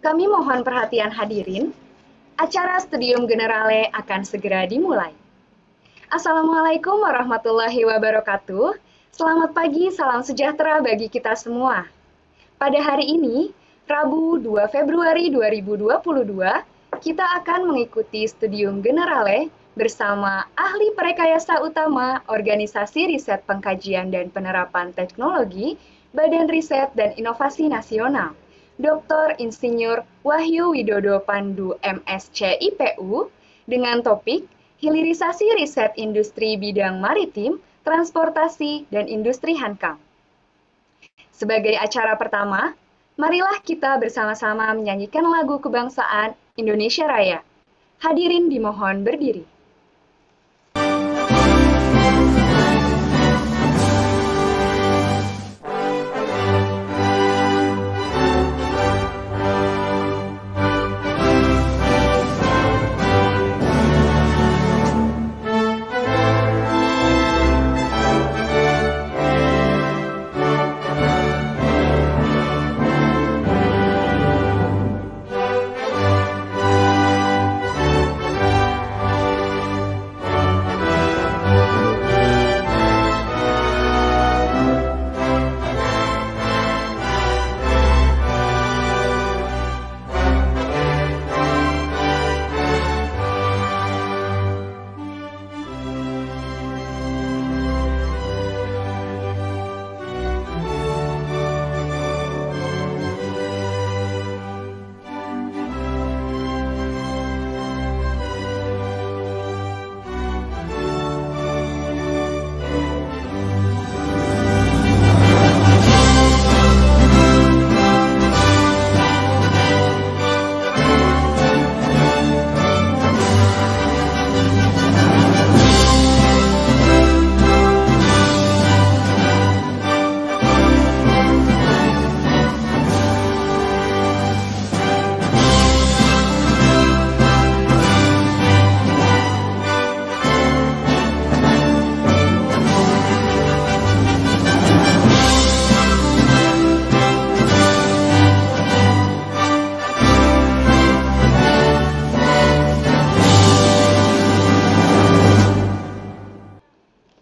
Kami mohon perhatian hadirin, acara Studium Generale akan segera dimulai. Assalamualaikum warahmatullahi wabarakatuh. Selamat pagi, salam sejahtera bagi kita semua. Pada hari ini, Rabu 2 Februari 2022, kita akan mengikuti Studium Generale bersama ahli perekayasa utama Organisasi Riset Pengkajian dan Penerapan Teknologi Badan Riset dan Inovasi Nasional, Dr. Insinyur Wahyu Widodo Pandu MSc IPU, dengan topik Hilirisasi Riset Industri Bidang Maritim, Transportasi, dan Industri Hankam. Sebagai acara pertama, marilah kita bersama-sama menyanyikan lagu kebangsaan Indonesia Raya. Hadirin dimohon berdiri.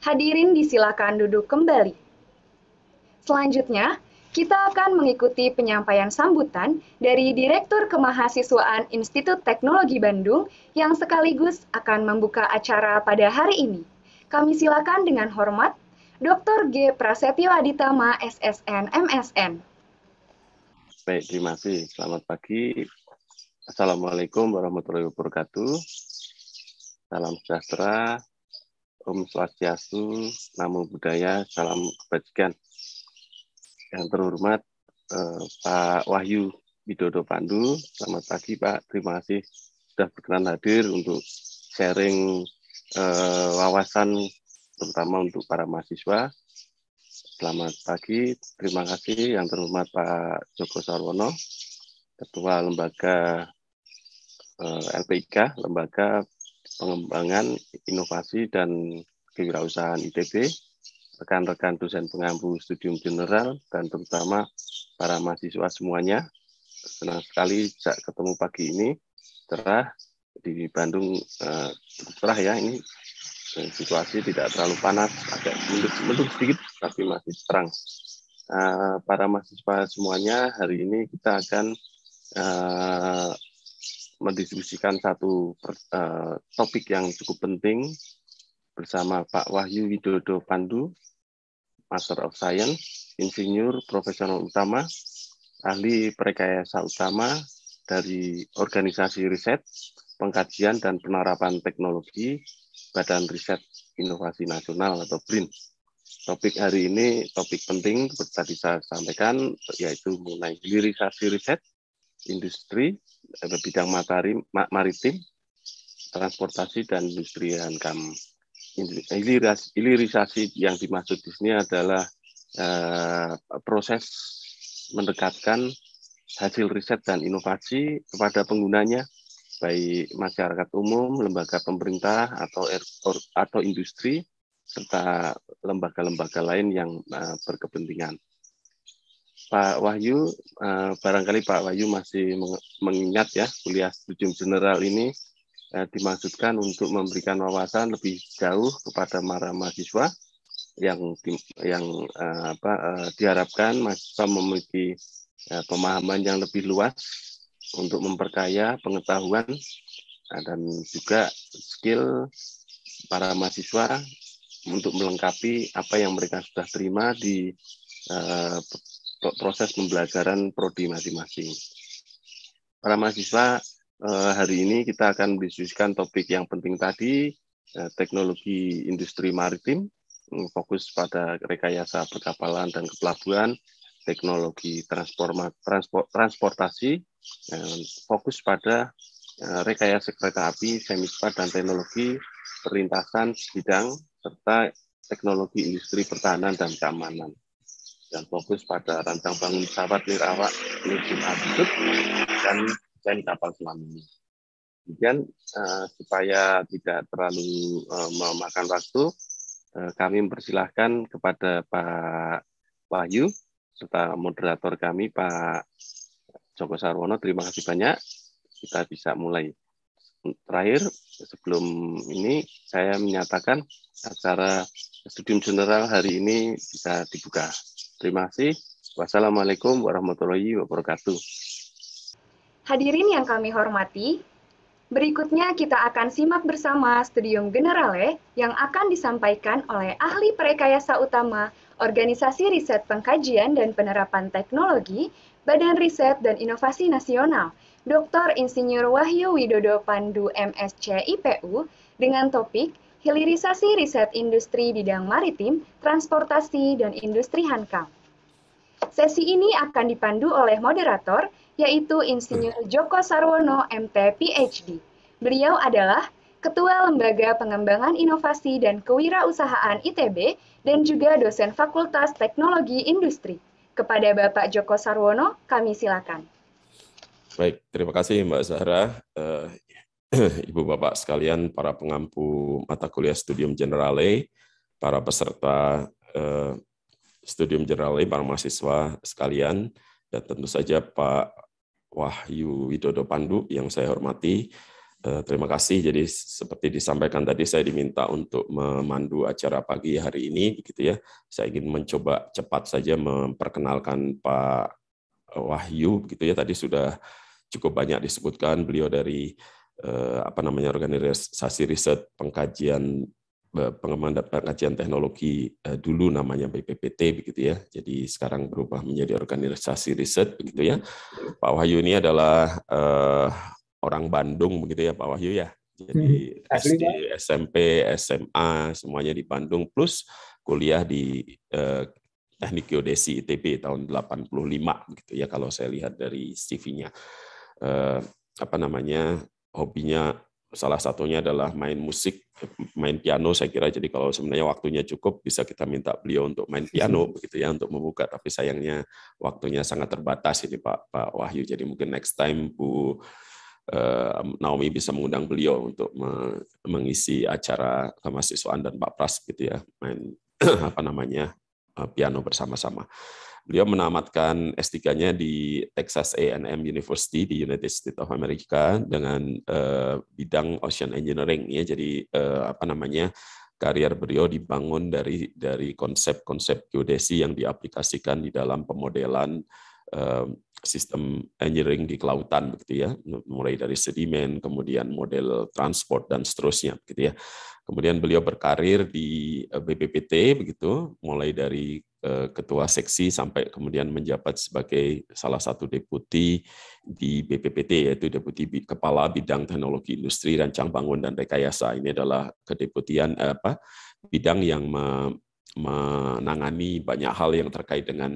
Hadirin disilakan duduk kembali. Selanjutnya, kita akan mengikuti penyampaian sambutan dari Direktur Kemahasiswaan Institut Teknologi Bandung yang sekaligus akan membuka acara pada hari ini. Kami silakan dengan hormat Dr. G. Prasetyo Aditama, SSN, MSN. Baik, terima kasih. Selamat pagi. Assalamualaikum warahmatullahi wabarakatuh. Salam sejahtera. Om Swastiastu, Namo Buddhaya, salam kebajikan. Yang terhormat Pak Wahyu Widodo Pandu, selamat pagi Pak. Terima kasih sudah berkenan hadir untuk sharing wawasan, terutama untuk para mahasiswa. Selamat pagi, terima kasih yang terhormat Pak Joko Sarwono, Ketua Lembaga LPIK, Lembaga Pengembangan Inovasi dan Kewirausahaan ITB, rekan-rekan dosen pengampu studium general, dan terutama para mahasiswa semuanya. Senang sekali bisa ketemu pagi ini, cerah, di Bandung cukup cerah ya, ini situasi tidak terlalu panas, agak mendung sedikit, tapi masih terang. Para mahasiswa semuanya, hari ini kita akan mendiskusikan satu topik yang cukup penting bersama Pak Wahyu Widodo Pandu, Master of Science, Insinyur Profesional Utama, Ahli Perekayasa Utama dari Organisasi Riset, Pengkajian dan Penerapan Teknologi Badan Riset Inovasi Nasional atau BRIN. Topik hari ini topik penting seperti tadi saya sampaikan, yaitu mengenai hilirisasi riset industri bidang maritim, transportasi, dan industri hankam. Hilirisasi yang dimaksud di sini adalah proses mendekatkan hasil riset dan inovasi kepada penggunanya, baik masyarakat umum, lembaga pemerintah, atau industri, serta lembaga-lembaga lain yang berkepentingan. Pak Wahyu, barangkali Pak Wahyu masih mengingat ya, kuliah studium general ini dimaksudkan untuk memberikan wawasan lebih jauh kepada para mahasiswa yang diharapkan mahasiswa memiliki pemahaman yang lebih luas untuk memperkaya pengetahuan dan juga skill para mahasiswa untuk melengkapi apa yang mereka sudah terima di proses pembelajaran prodi masing-masing. Para mahasiswa, hari ini kita akan mendiskusikan topik yang penting tadi, teknologi industri maritim, fokus pada rekayasa perkapalan dan kepelabuhan, teknologi transportasi, fokus pada rekayasa kereta api, semi-cepat, dan teknologi perlintasan bidang, serta teknologi industri pertahanan dan keamanan. Dan fokus pada rancang bangun pesawat nirawak, mesin altitude, dan desain kapal selam ini. Kemudian supaya tidak terlalu memakan waktu, kami mempersilahkan kepada Pak Wahyu serta moderator kami Pak Joko Sarwono. Terima kasih banyak. Kita bisa mulai. Terakhir, sebelum ini saya menyatakan acara studium general hari ini bisa dibuka. Terima kasih. Wassalamualaikum warahmatullahi wabarakatuh. Hadirin yang kami hormati, berikutnya kita akan simak bersama Studium Generale yang akan disampaikan oleh ahli perekayasa utama Organisasi Riset Pengkajian dan Penerapan Teknologi, Badan Riset dan Inovasi Nasional, Dr. Insinyur Wahyu Widodo Pandu MSc IPU, dengan topik Hilirisasi Riset Industri Bidang Maritim, Transportasi, dan Industri Hankam. Sesi ini akan dipandu oleh moderator, yaitu Insinyur Joko Sarwono, MT, PhD. Beliau adalah Ketua Lembaga Pengembangan Inovasi dan Kewirausahaan ITB dan juga dosen Fakultas Teknologi Industri. Kepada Bapak Joko Sarwono, kami silakan. Baik, terima kasih Mbak Zahra. Ibu Bapak sekalian, para pengampu mata kuliah Studium Generale, para peserta Studium Generale, para mahasiswa sekalian, dan tentu saja Pak Wahyu Widodo Pandu yang saya hormati. Terima kasih. Jadi seperti disampaikan tadi, saya diminta untuk memandu acara pagi hari ini, gitu ya. Saya ingin mencoba cepat saja memperkenalkan Pak Wahyu, gitu ya. Tadi sudah cukup banyak disebutkan, beliau dari organisasi riset pengkajian pengembangan dan pengkajian teknologi, dulu namanya BPPT, begitu ya. Jadi sekarang berubah menjadi organisasi riset, begitu ya. Pak Wahyu ini adalah orang Bandung, begitu ya Pak Wahyu ya. Jadi SD, SMP, SMA semuanya di Bandung, plus kuliah di Teknik Geodesi ITB tahun 85, gitu ya kalau saya lihat dari CV-nya. Hobinya salah satunya adalah main musik, main piano saya kira. Jadi kalau sebenarnya waktunya cukup bisa kita minta beliau untuk main piano, begitu ya, untuk membuka. Tapi sayangnya waktunya sangat terbatas ini Pak Wahyu. Jadi mungkin next time Bu Naomi bisa mengundang beliau untuk mengisi acara kemahasiswaan dan Pak Pras, gitu ya, main piano bersama-sama. Beliau menamatkan S3-nya di Texas A&M University di United States of America dengan bidang Ocean Engineering, ya. Jadi karier beliau dibangun dari konsep-konsep geodesi yang diaplikasikan di dalam pemodelan sistem engineering di kelautan, begitu ya, mulai dari sedimen, kemudian model transport dan seterusnya, begitu ya. Kemudian beliau berkarir di BPPT, begitu, mulai dari ketua seksi sampai kemudian menjabat sebagai salah satu deputi di BPPT, yaitu deputi kepala bidang teknologi industri, rancang bangun dan rekayasa. Ini adalah kedeputian bidang yang menangani banyak hal yang terkait dengan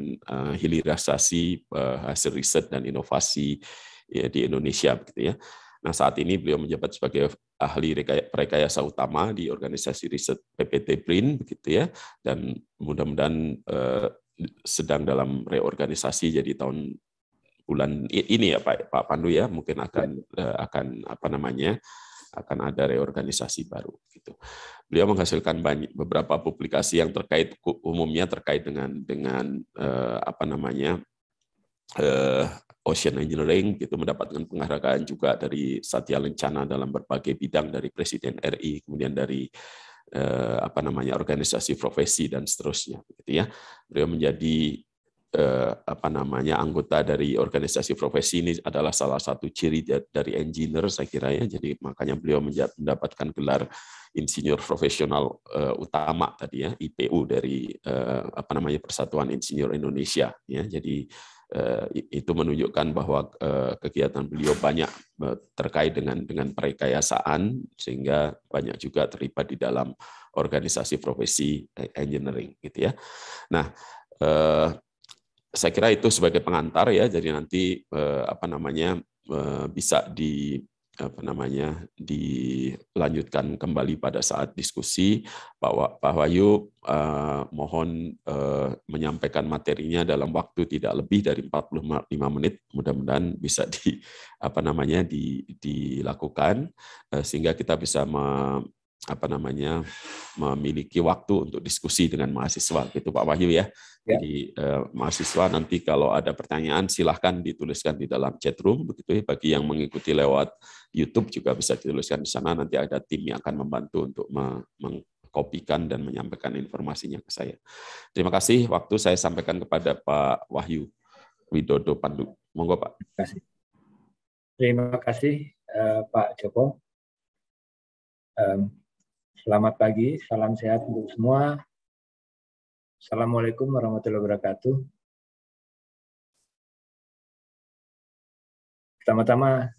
hilirisasi hasil riset dan inovasi ya, di Indonesia, begitu ya. Nah, saat ini beliau menjabat sebagai ahli perekayasa utama di organisasi riset PPT BRIN, begitu ya, dan mudah-mudahan sedang dalam reorganisasi. Jadi bulan ini ya Pak Pandu ya, mungkin akan akan ada reorganisasi baru, gitu. Beliau menghasilkan beberapa publikasi yang umumnya terkait dengan Ocean Engineering, gitu, mendapatkan penghargaan juga dari Satya Lencana dalam berbagai bidang, dari Presiden RI, kemudian dari organisasi profesi dan seterusnya, gitu ya. Beliau menjadi anggota dari organisasi profesi ini adalah salah satu ciri dari engineer, saya kira ya. Jadi makanya beliau mendapatkan gelar insinyur profesional utama tadi ya, IPU dari Persatuan Insinyur Indonesia ya. Jadi itu menunjukkan bahwa kegiatan beliau banyak terkait dengan perekayasaan, sehingga banyak juga terlibat di dalam organisasi profesi engineering, gitu ya. Nah, saya kira itu sebagai pengantar ya. Jadi nanti bisa dilanjutkan kembali pada saat diskusi. Pak Wahyu mohon menyampaikan materinya dalam waktu tidak lebih dari 45 menit. Mudah-mudahan bisa dilakukan sehingga kita bisa memiliki waktu untuk diskusi dengan mahasiswa, gitu Pak Wahyu ya. Jadi mahasiswa nanti kalau ada pertanyaan silahkan dituliskan di dalam chat room, begitu ya. Bagi yang mengikuti lewat YouTube juga bisa dituliskan di sana, nanti ada tim yang akan membantu untuk mengkopikan dan menyampaikan informasinya ke saya. Terima kasih, waktu saya sampaikan kepada Pak Wahyu Widodo Pandu. Monggo Pak. Terima kasih Pak Joko. Selamat pagi, salam sehat untuk semua. Assalamualaikum warahmatullahi wabarakatuh. Pertama-tama,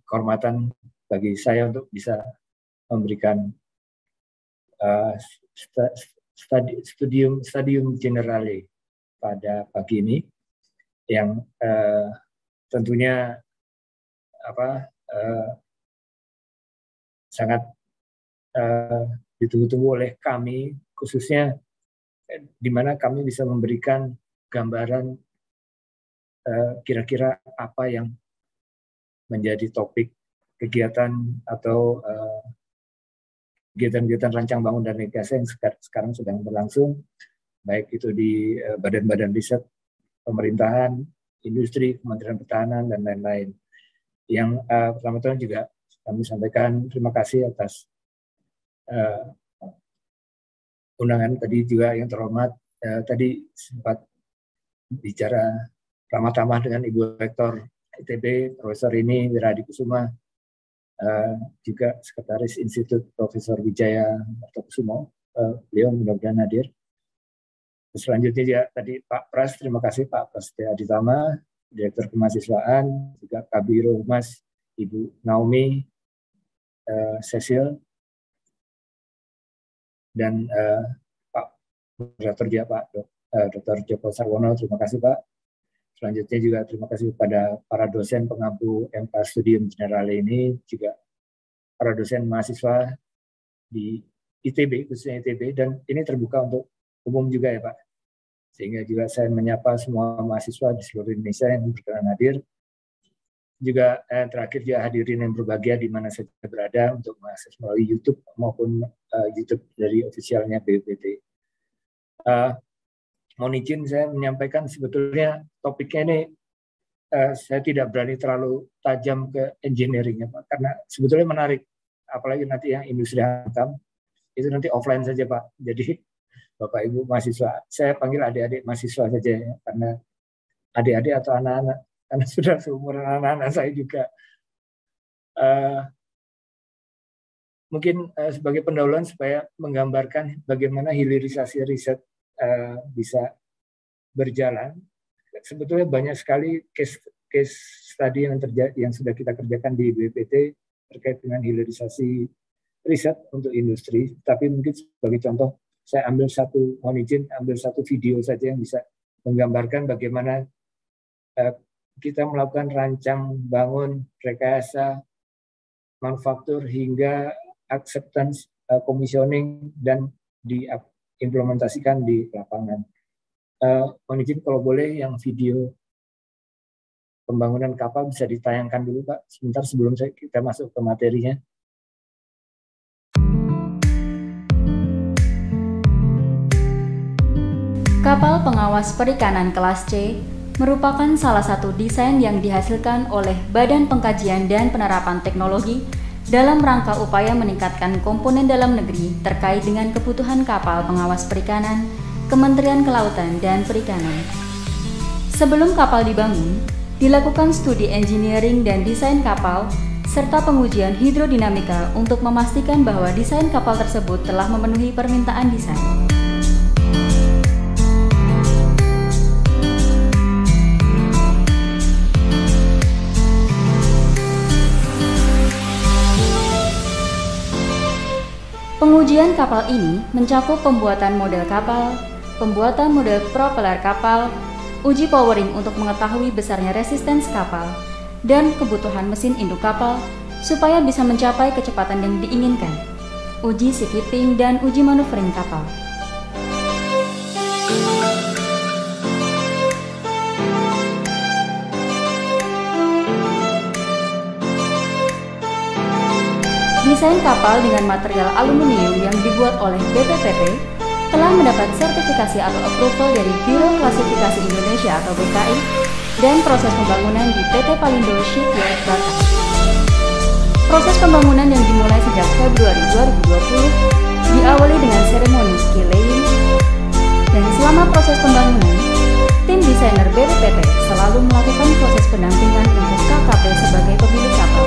kehormatan bagi saya untuk bisa memberikan studium generale pada pagi ini, yang tentunya sangat ditunggu-tunggu oleh kami, khususnya di mana kami bisa memberikan gambaran kira-kira apa yang menjadi topik kegiatan atau kegiatan-kegiatan rancang bangun dan rekayasa yang sekarang sedang berlangsung, baik itu di badan-badan riset pemerintahan, industri, Kementerian Pertahanan, dan lain-lain. Yang pertama-tama juga kami sampaikan terima kasih atas undangan tadi juga yang terhormat. Tadi sempat bicara ramah-tamah dengan Ibu Rektor ITB, Profesor Rini Wiradikusuma, juga Sekretaris Institut Profesor Wijaya Martokusumo. Beliau mudah-mudahan hadir. Selanjutnya juga tadi Pak Pras, terima kasih Pak Prasetya Aditama, Direktur Kemahasiswaan, juga Kabiro Humas Ibu Naomi Cecil, dan Pak Moderator juga Pak Dr. Joko Sarwono, terima kasih Pak. Selanjutnya juga terima kasih kepada para dosen pengampu MK Studium Generale ini, juga para dosen mahasiswa di ITB, khususnya ITB, dan ini terbuka untuk umum juga ya Pak. Sehingga juga saya menyapa semua mahasiswa di seluruh Indonesia yang berkenan hadir. Juga terakhir juga hadirin yang berbahagia di mana saja berada untuk mengakses melalui YouTube maupun YouTube dari ofisialnya BPPT. Mohon izin saya menyampaikan sebetulnya topiknya ini saya tidak berani terlalu tajam ke engineering-nya Pak, karena sebetulnya menarik, apalagi nanti yang industri hantam itu nanti offline saja Pak. Jadi Bapak Ibu mahasiswa, saya panggil adik-adik mahasiswa saja ya, karena adik-adik atau anak-anak, karena sudah seumuran anak-anak saya juga. Mungkin sebagai pendahuluan supaya menggambarkan bagaimana hilirisasi riset bisa berjalan. Sebetulnya banyak sekali case study yang sudah kita kerjakan di BPT terkait dengan hilirisasi riset untuk industri. Tapi mungkin sebagai contoh, saya ambil satu video saja yang bisa menggambarkan bagaimana kita melakukan rancang bangun, rekayasa, manufaktur hingga acceptance, commissioning, dan diimplementasikan di lapangan. Mohon izin kalau boleh yang video pembangunan kapal bisa ditayangkan dulu Pak, sebentar sebelum kita masuk ke materinya. Kapal pengawas perikanan kelas C merupakan salah satu desain yang dihasilkan oleh Badan Pengkajian dan Penerapan Teknologi dalam rangka upaya meningkatkan komponen dalam negeri terkait dengan kebutuhan kapal pengawas perikanan, Kementerian Kelautan dan Perikanan. Sebelum kapal dibangun, dilakukan studi engineering dan desain kapal, serta pengujian hidrodinamika untuk memastikan bahwa desain kapal tersebut telah memenuhi permintaan desain. Pengujian kapal ini mencakup pembuatan model kapal, pembuatan model propeller kapal, uji powering untuk mengetahui besarnya resistens kapal, dan kebutuhan mesin induk kapal supaya bisa mencapai kecepatan yang diinginkan, uji seakeeping dan uji maneuvering kapal. Desain kapal dengan material aluminium yang dibuat oleh BPPT telah mendapat sertifikasi atau approval dari Biro Klasifikasi Indonesia atau BKI dan proses pembangunan di PT Palindo Shipyard Batam. Proses pembangunan yang dimulai sejak Februari 2020 diawali dengan seremoni key laying, dan selama proses pembangunan, tim desainer BPPT selalu melakukan proses pendampingan untuk KKP sebagai pemilik kapal.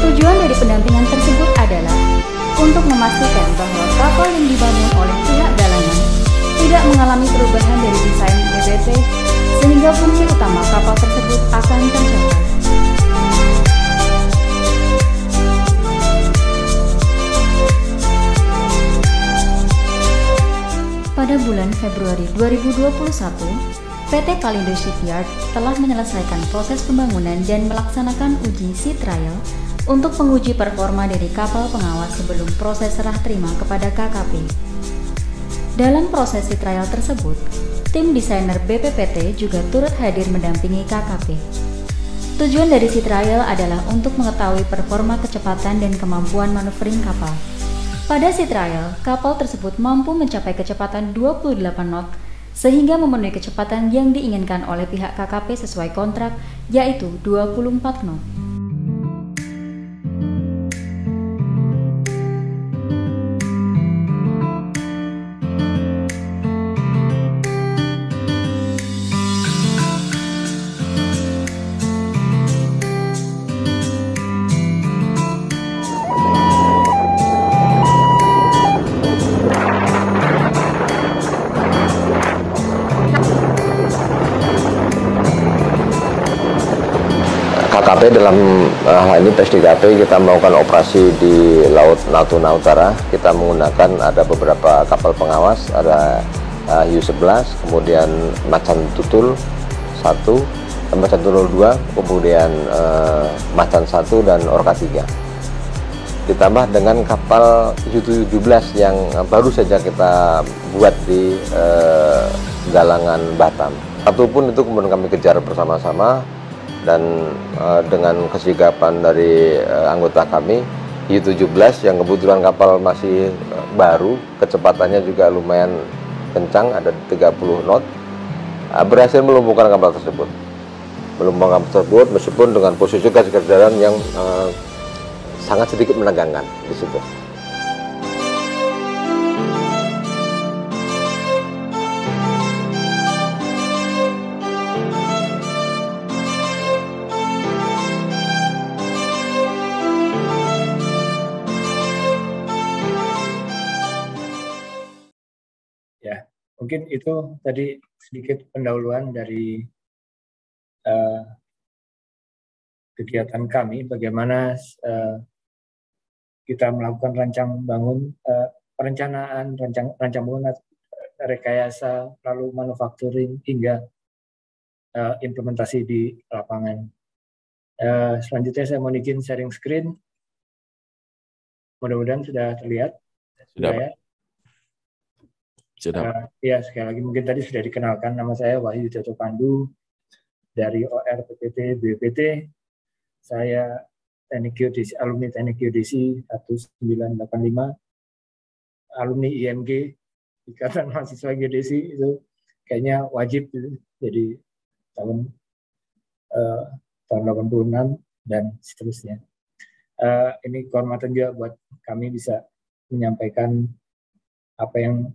Tujuan dari pendampingan tersebut adalah untuk memastikan bahwa kapal yang dibangun oleh pihak galangan tidak mengalami perubahan dari desain BPPT sehingga fungsi utama kapal tersebut akan tercapai. Pada bulan Februari 2021, PT Palindo Shipyard telah menyelesaikan proses pembangunan dan melaksanakan uji sea trial untuk menguji performa dari kapal pengawas sebelum proses serah terima kepada KKP. Dalam proses sea trial tersebut, tim desainer BPPT juga turut hadir mendampingi KKP. Tujuan dari sea trial adalah untuk mengetahui performa kecepatan dan kemampuan maneuvering kapal. Pada sea trial, kapal tersebut mampu mencapai kecepatan 28 knot sehingga memenuhi kecepatan yang diinginkan oleh pihak KKP sesuai kontrak, yaitu 24 knot. KKP dalam hal ini PSDKP kita melakukan operasi di Laut Natuna Utara. Kita menggunakan ada beberapa kapal pengawas, ada Hiu-11, kemudian Macan Tutul 1, Macan Tutul 2, kemudian Macan 1 dan Orca 3. Ditambah dengan kapal Hiu-17 yang baru saja kita buat di galangan Batam. Satu pun itu kemudian kami kejar bersama-sama. Dan dengan kesigapan dari anggota kami, Hiu-17 yang kebetulan kapal masih baru, kecepatannya juga lumayan kencang, ada 30 knot, berhasil melumpuhkan kapal tersebut. Melumpuhkan kapal tersebut meskipun dengan posisi kejaran yang sangat sedikit menegangkan di situ. Mungkin itu tadi sedikit pendahuluan dari kegiatan kami, bagaimana kita melakukan perencanaan, rancang bangun, rekayasa, lalu manufacturing hingga implementasi di lapangan. Selanjutnya saya mau izin sharing screen. Mudah-mudahan sudah terlihat. Sudah, Pak. Ya, sekali lagi mungkin tadi sudah dikenalkan, nama saya Wahyu Widodo Pandu dari OR PPT BPPT. Saya Teknik Geodesi, alumni Teknik Geodesi 1985, alumni IMG, Ikatan Mahasiswa Geodesi, itu kayaknya wajib gitu. Jadi tahun 86 dan seterusnya. Ini kehormatan juga buat kami bisa menyampaikan apa yang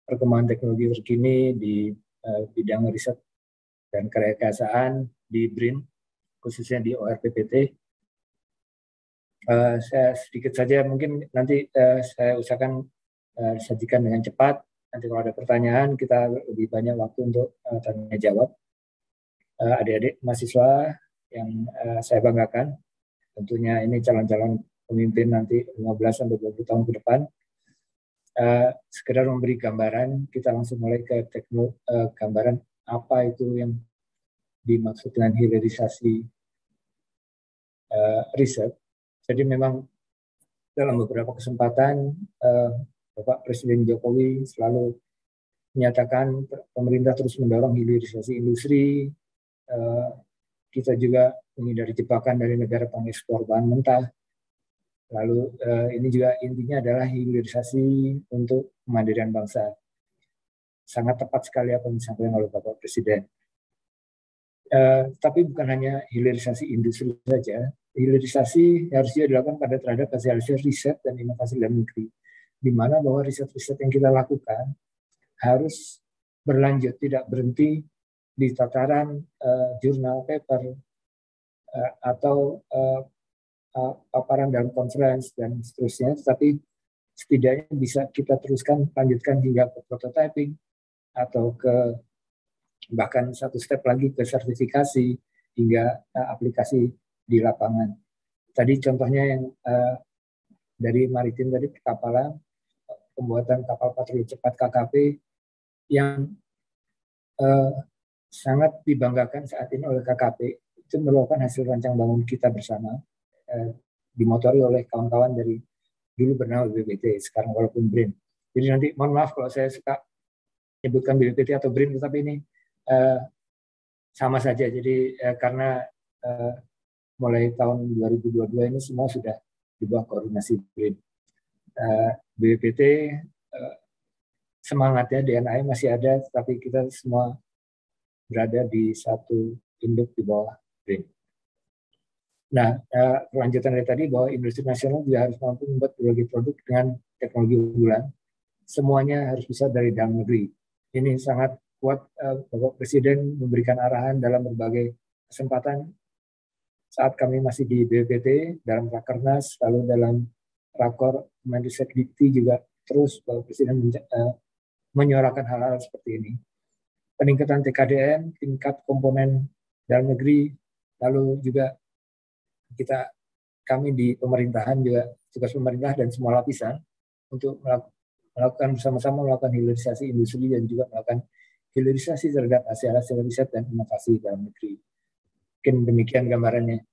perkembangan teknologi terkini di bidang riset dan karya-karyaan di BRIN, khususnya di ORPPT. Saya sedikit saja, mungkin nanti saya usahakan sajikan dengan cepat. Nanti kalau ada pertanyaan, kita lebih banyak waktu untuk tanya jawab. Adik-adik mahasiswa yang saya banggakan, tentunya ini calon-calon pemimpin nanti 15-20 tahun ke depan. Sekedar memberi gambaran, kita langsung mulai ke gambaran apa itu yang dimaksud dengan hilirisasi riset. Jadi memang dalam beberapa kesempatan Bapak Presiden Jokowi selalu menyatakan pemerintah terus mendorong hilirisasi industri. Kita juga menghindari jebakan dari negara pengekspor bahan mentah. Lalu ini juga intinya adalah hilirisasi untuk kemandirian bangsa. Sangat tepat sekali apa yang disampaikan oleh Bapak Presiden. Tapi bukan hanya hilirisasi industri saja, hilirisasi harus juga dilakukan pada terhadap hasil riset dan inovasi dalam negeri, di mana bahwa riset-riset yang kita lakukan harus berlanjut, tidak berhenti di tataran jurnal, paper, atau paparan dalam conference dan seterusnya, tetapi setidaknya bisa kita teruskan, lanjutkan hingga ke prototyping atau ke bahkan satu step lagi ke sertifikasi hingga aplikasi di lapangan. Tadi contohnya yang dari maritim tadi, perkapalan, pembuatan kapal patroli cepat KKP yang sangat dibanggakan saat ini oleh KKP, itu merupakan hasil rancang bangun kita bersama, dimotori oleh kawan-kawan dari dulu bernama BPPT, sekarang walaupun BRIN. Jadi nanti mohon maaf kalau saya suka menyebutkan BPPT atau BRIN, tetapi ini sama saja. Jadi karena mulai tahun 2022 ini semua sudah di bawah koordinasi BRIN. BPPT semangatnya DNA masih ada, tapi kita semua berada di satu induk di bawah BRIN. Nah, kelanjutan dari tadi bahwa industri nasional juga harus mampu membuat berbagai produk dengan teknologi unggulan. Semuanya harus bisa dari dalam negeri. Ini sangat kuat. Bapak Presiden memberikan arahan dalam berbagai kesempatan saat kami masih di BPPT, dalam Rakernas, lalu dalam Rakor Menristek Dikti juga terus Bapak Presiden menyuarakan hal-hal seperti ini. Peningkatan TKDN, tingkat komponen dalam negeri, lalu juga kami di pemerintahan juga, tugas pemerintah dan semua lapisan untuk melakukan bersama-sama melakukan hilirisasi industri dan juga melakukan hilirisasi terhadap hasil-hasil riset dan inovasi dalam negeri. Mungkin demikian gambarannya.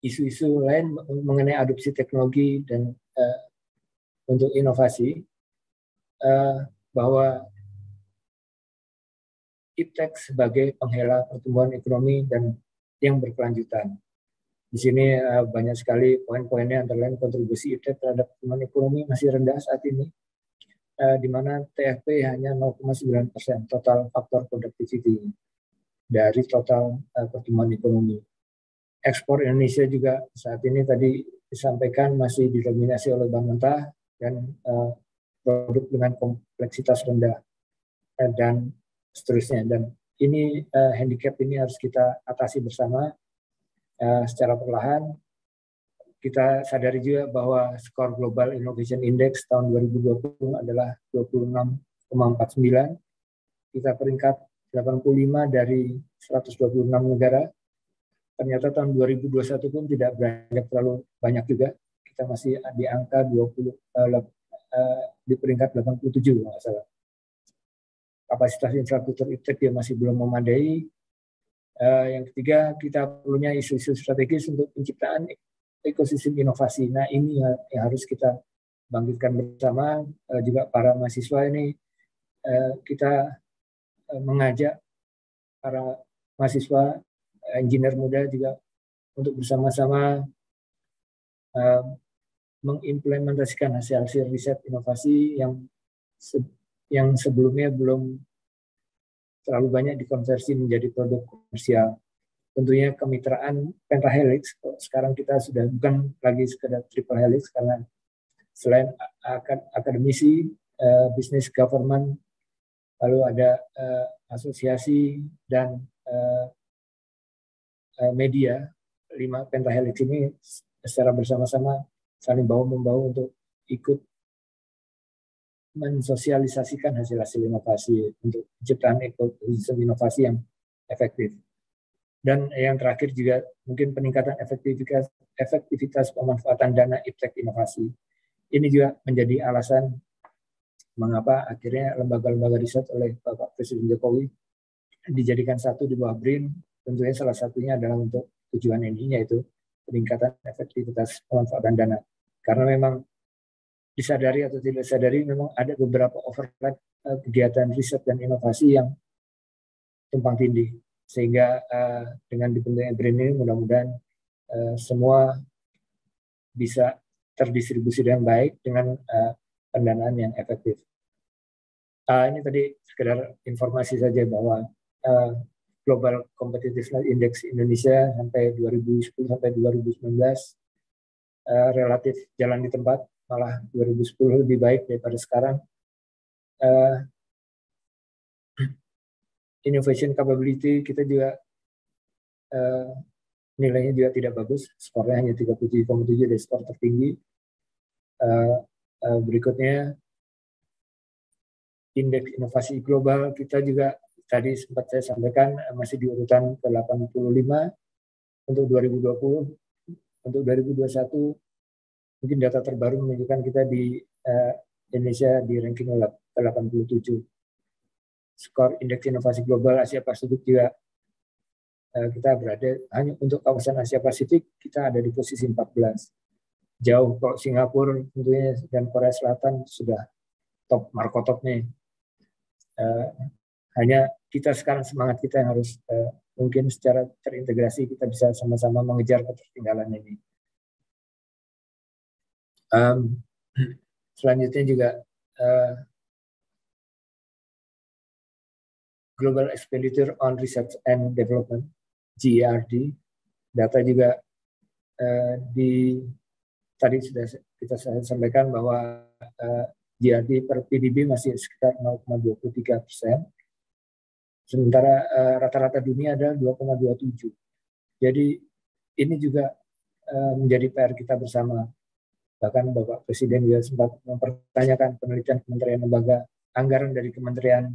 Isu-isu lain mengenai adopsi teknologi dan untuk inovasi, bahwa IPTEK sebagai penghela pertumbuhan ekonomi dan yang berkelanjutan. Di sini banyak sekali poin-poinnya, antara lain kontribusi IPTEK terhadap pertumbuhan ekonomi masih rendah saat ini, di mana TFP hanya 0,9% total faktor productivity dari total pertumbuhan ekonomi. Ekspor Indonesia juga saat ini tadi disampaikan masih didominasi oleh bahan mentah dan produk dengan kompleksitas rendah dan seterusnya. Dan ini handicap ini harus kita atasi bersama secara perlahan. Kita sadari juga bahwa skor Global Innovation Index tahun 2020 adalah 26,49. Kita peringkat 85 dari 126 negara. Ternyata tahun 2021 pun tidak beranjak terlalu banyak juga. Kita masih di angka 20 di peringkat 87 nggak salah. Kapasitas infrastruktur IPTEK masih belum memadai. Yang ketiga, kita punya isu-isu strategis untuk penciptaan ekosistem inovasi. Nah, ini yang harus kita bangkitkan bersama. Juga para mahasiswa ini, kita mengajak para mahasiswa, engineer muda juga untuk bersama-sama mengimplementasikan hasil-hasil riset inovasi yang sebelumnya belum terlalu banyak dikonversi menjadi produk komersial. Tentunya kemitraan pentahelix, sekarang kita sudah bukan lagi sekedar triple helix, karena selain akademisi, bisnis, government, lalu ada asosiasi dan media, 5 pentahelix ini secara bersama-sama saling bahu-membahu untuk ikut mensosialisasikan hasil-hasil inovasi untuk penciptaan ekosistem inovasi yang efektif. Dan yang terakhir juga mungkin peningkatan efektivitas pemanfaatan dana iptek inovasi. Ini juga menjadi alasan mengapa akhirnya lembaga-lembaga riset oleh Bapak Presiden Jokowi dijadikan satu di bawah BRIN. Tentunya salah satunya adalah untuk tujuan ini, yaitu peningkatan efektivitas pemanfaatan dana. Karena memang disadari atau tidak disadari memang ada beberapa overlap kegiatan riset dan inovasi yang tumpang tindih, sehingga dengan dibentuknya BRIN ini mudah-mudahan semua bisa terdistribusi dengan baik dengan pendanaan yang efektif. Ini tadi sekedar informasi saja bahwa Global Competitiveness Index Indonesia sampai 2010 sampai 2019 relatif jalan di tempat, malah 2010 lebih baik daripada sekarang. Innovation capability kita juga nilainya juga tidak bagus, skornya hanya 37,7 dari skor tertinggi. Berikutnya indeks inovasi global kita juga tadi sempat saya sampaikan masih di urutan ke-85 untuk 2020. Untuk 2021 mungkin data terbaru menunjukkan kita di Indonesia di ranking ke-87. Skor indeks inovasi global Asia Pasifik juga kita berada hanya untuk kawasan Asia Pasifik kita ada di posisi 14. Jauh kalau Singapura tentunya dan Korea Selatan sudah top markotopnya. Hanya kita sekarang semangat kita yang harus mungkin secara terintegrasi kita bisa sama-sama mengejar ketertinggalan ini. Selanjutnya juga Global Expenditure on Research and Development (GERD) data juga tadi sudah kita sampaikan bahwa GERD per PDB masih sekitar 0,23%, sementara rata-rata dunia adalah 2,27. Jadi ini juga menjadi PR kita bersama. Bahkan Bapak Presiden juga sempat mempertanyakan penelitian kementerian lembaga, anggaran dari kementerian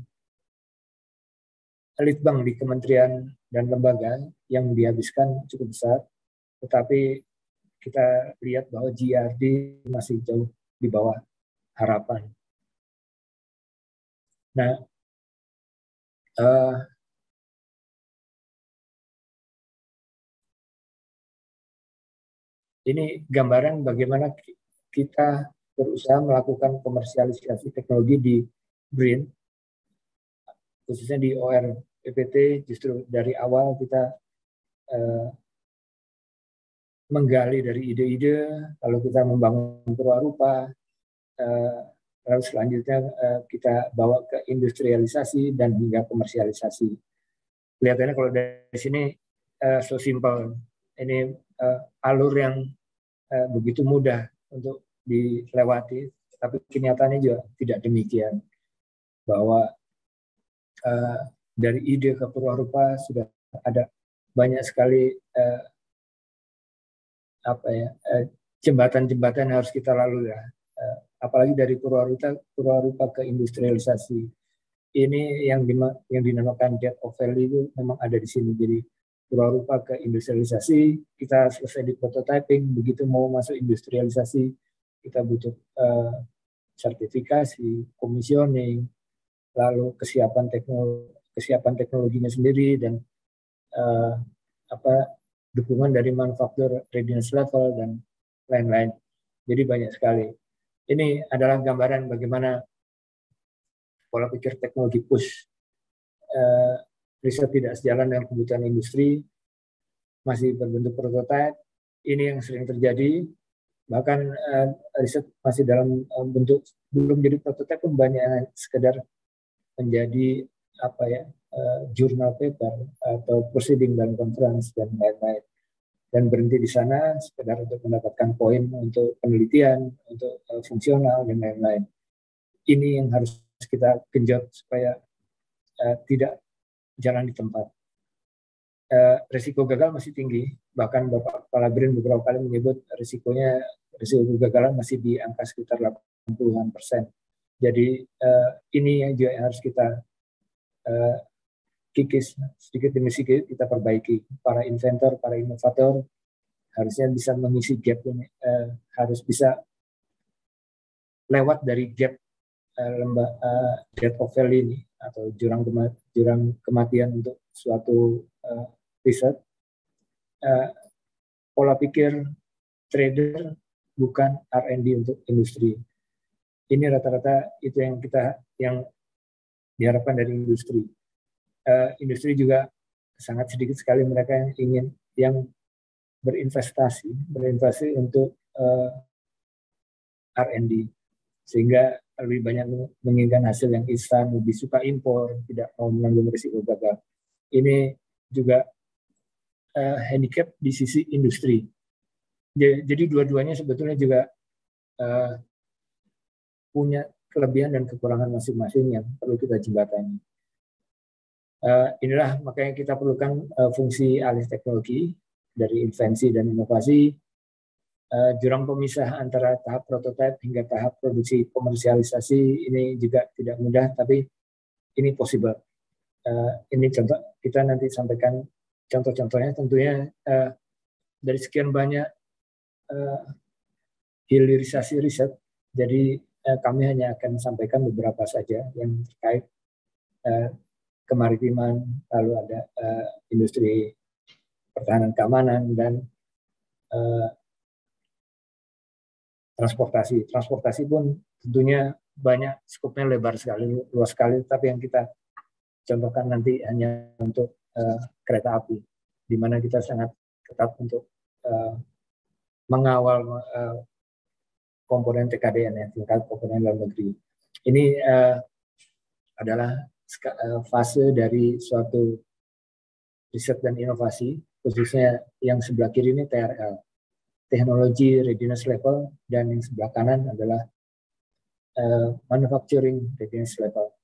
litbang di kementerian dan lembaga yang dihabiskan cukup besar, tetapi kita lihat bahwa GERD masih jauh di bawah harapan. Nah, ini gambaran bagaimana kita berusaha melakukan komersialisasi teknologi di BRIN, khususnya di OR-PPT. Justru dari awal kita menggali dari ide-ide, lalu kita membangun perwarupa, lalu selanjutnya kita bawa ke industrialisasi dan hingga komersialisasi. Kelihatannya kalau dari sini so simple, ini alur yang begitu mudah untuk dilewati, tapi kenyataannya juga tidak demikian. Bahwa dari ide ke perwarupa sudah ada banyak sekali jembatan-jembatan yang harus kita lalui ya. Apalagi dari perwarupa ke industrialisasi. Ini yang dinamakan debt of value itu memang ada di sini. Jadi perwarupa ke industrialisasi, kita selesai di prototyping, begitu mau masuk industrialisasi, kita butuh sertifikasi, commissioning, lalu kesiapan teknologinya sendiri, dan dukungan dari manufaktur readiness level dan lain-lain. Jadi banyak sekali. Ini adalah gambaran bagaimana pola pikir teknologi push. Riset tidak sejalan dengan kebutuhan industri, masih berbentuk prototipe. Ini yang sering terjadi. Bahkan riset masih dalam bentuk belum jadi prototipe pun banyak yang sekedar menjadi jurnal paper atau proceeding dalam conference dan lain-lain, dan berhenti di sana sekedar untuk mendapatkan poin untuk penelitian, untuk fungsional dan lain-lain. Ini yang harus kita genjot supaya tidak jalan di tempat. Risiko gagal masih tinggi, bahkan Bapak Kepala BRIN beberapa kali menyebut risiko kegagalan masih di angka sekitar 80%. Jadi ini yang juga yang harus kita kikis sedikit demi sedikit, kita perbaiki. Para inventor, para inovator harusnya bisa mengisi gap ini, harus bisa lewat dari gap death of valley ini atau jurang kematian untuk suatu riset. Pola pikir trader bukan R&D untuk industri. Ini rata-rata itu yang diharapkan dari industri. Industri juga sangat sedikit sekali mereka yang berinvestasi untuk R&D, sehingga lebih banyak menginginkan hasil yang instan, lebih suka impor, tidak mau menanggung risiko gagal. Ini juga handicap di sisi industri. Jadi dua-duanya sebetulnya juga punya kelebihan dan kekurangan masing-masing yang perlu kita jembatani. Inilah makanya kita perlukan fungsi alih teknologi dari invensi dan inovasi, jurang pemisah antara tahap prototipe hingga tahap produksi komersialisasi ini juga tidak mudah, tapi ini possible. Ini contoh, kita nanti sampaikan contoh-contohnya. Tentunya dari sekian banyak hilirisasi riset, jadi kami hanya akan sampaikan beberapa saja yang terkait kemaritiman, lalu ada industri pertahanan keamanan, dan transportasi. Transportasi pun tentunya banyak, skopnya lebar sekali, luas sekali, tapi yang kita contohkan nanti hanya untuk kereta api, di mana kita sangat ketat untuk mengawal komponen TKDN, ya, tingkat komponen dalam negeri. Ini adalah fase dari suatu riset dan inovasi, khususnya yang sebelah kiri ini TRL, Technology Readiness Level, dan yang sebelah kanan adalah Manufacturing Readiness Level.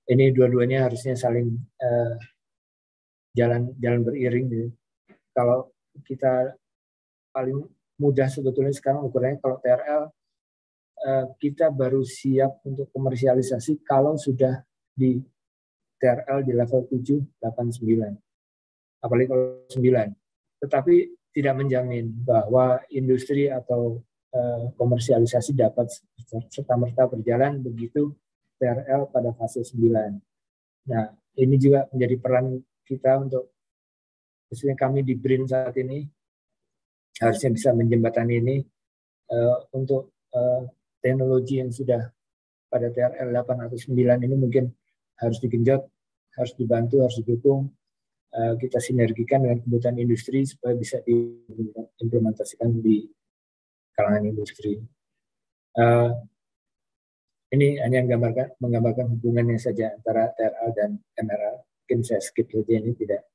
Ini dua-duanya harusnya saling jalan beriring. Kalau kita paling mudah sebetulnya sekarang ukurannya, kalau TRL kita baru siap untuk komersialisasi kalau sudah di TRL di level 7, 8, 9. Apalagi kalau 9. Tetapi tidak menjamin bahwa industri atau komersialisasi dapat serta-merta berjalan begitu TRL pada fase 9. Nah, ini juga menjadi peran kita untuk, khususnya kami di BRIN saat ini, harusnya bisa menjembatani ini untuk teknologi yang sudah pada TRL 8 atau 9 ini mungkin harus digenjot, harus dibantu, harus didukung. Kita sinergikan dengan kebutuhan industri supaya bisa diimplementasikan di kalangan industri. Ini hanya menggambarkan hubungannya saja antara TRL dan MRL. Mungkin saya skip saja, ini tidak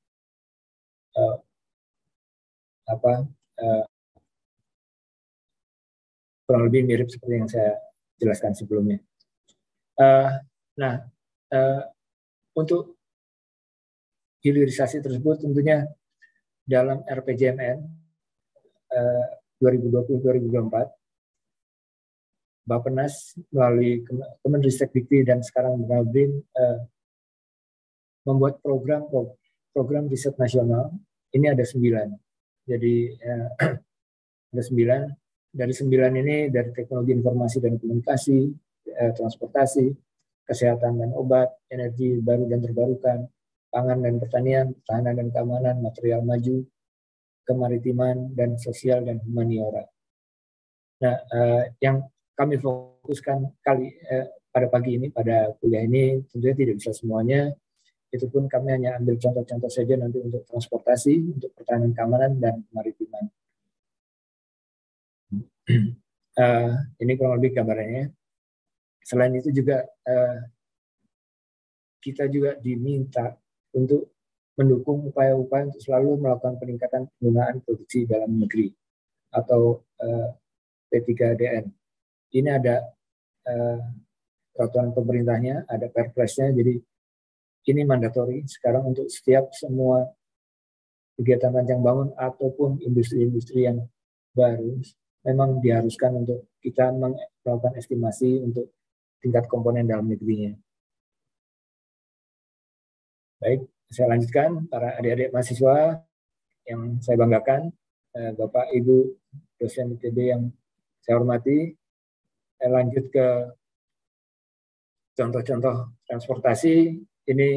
kurang lebih mirip seperti yang saya jelaskan sebelumnya. Untuk hilirisasi tersebut tentunya dalam RPJMN 2020-2024, Bappenas melalui Kemenristek-Dikti dan sekarang BRIN membuat program riset nasional. Ini ada 9. Jadi ada 9. Dari 9 ini dari teknologi informasi dan komunikasi, transportasi, kesehatan dan obat, energi baru dan terbarukan, pangan dan pertanian, pertahanan dan keamanan, material maju, kemaritiman, dan sosial dan humaniora. Nah, yang kami fokuskan pada pagi ini, pada kuliah ini, tentunya tidak bisa semuanya. Itu pun kami hanya ambil contoh-contoh saja nanti untuk transportasi, untuk pertahanan keamanan, dan kemaritiman. Ini kurang lebih gambarannya. Selain itu juga kita juga diminta untuk mendukung upaya-upaya untuk selalu melakukan peningkatan penggunaan produksi dalam negeri atau P3DN. Ini ada peraturan pemerintahnya, ada Perpresnya, jadi ini mandatori sekarang untuk setiap semua kegiatan rancang bangun ataupun industri-industri yang baru memang diharuskan untuk kita melakukan estimasi untuk tingkat komponen dalam negerinya. Baik, saya lanjutkan para adik-adik mahasiswa yang saya banggakan, Bapak Ibu dosen ITB yang saya hormati. Saya lanjut ke contoh-contoh transportasi. Ini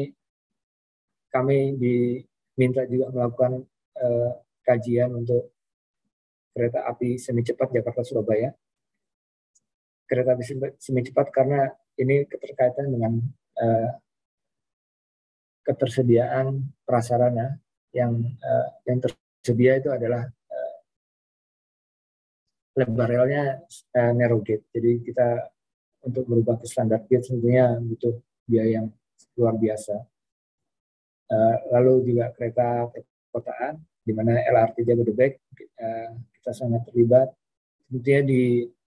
kami diminta juga melakukan kajian untuk kereta api semi cepat Jakarta-Surabaya. Kereta api semi cepat karena ini keterkaitan dengan ketersediaan prasarana yang tersedia itu adalah lebar relnya narrow gauge. Jadi kita untuk berubah ke standar gauge tentunya butuh biaya yang luar biasa. Lalu juga kereta perkotaan, di mana LRT Jabodebek kita sangat terlibat. Tentunya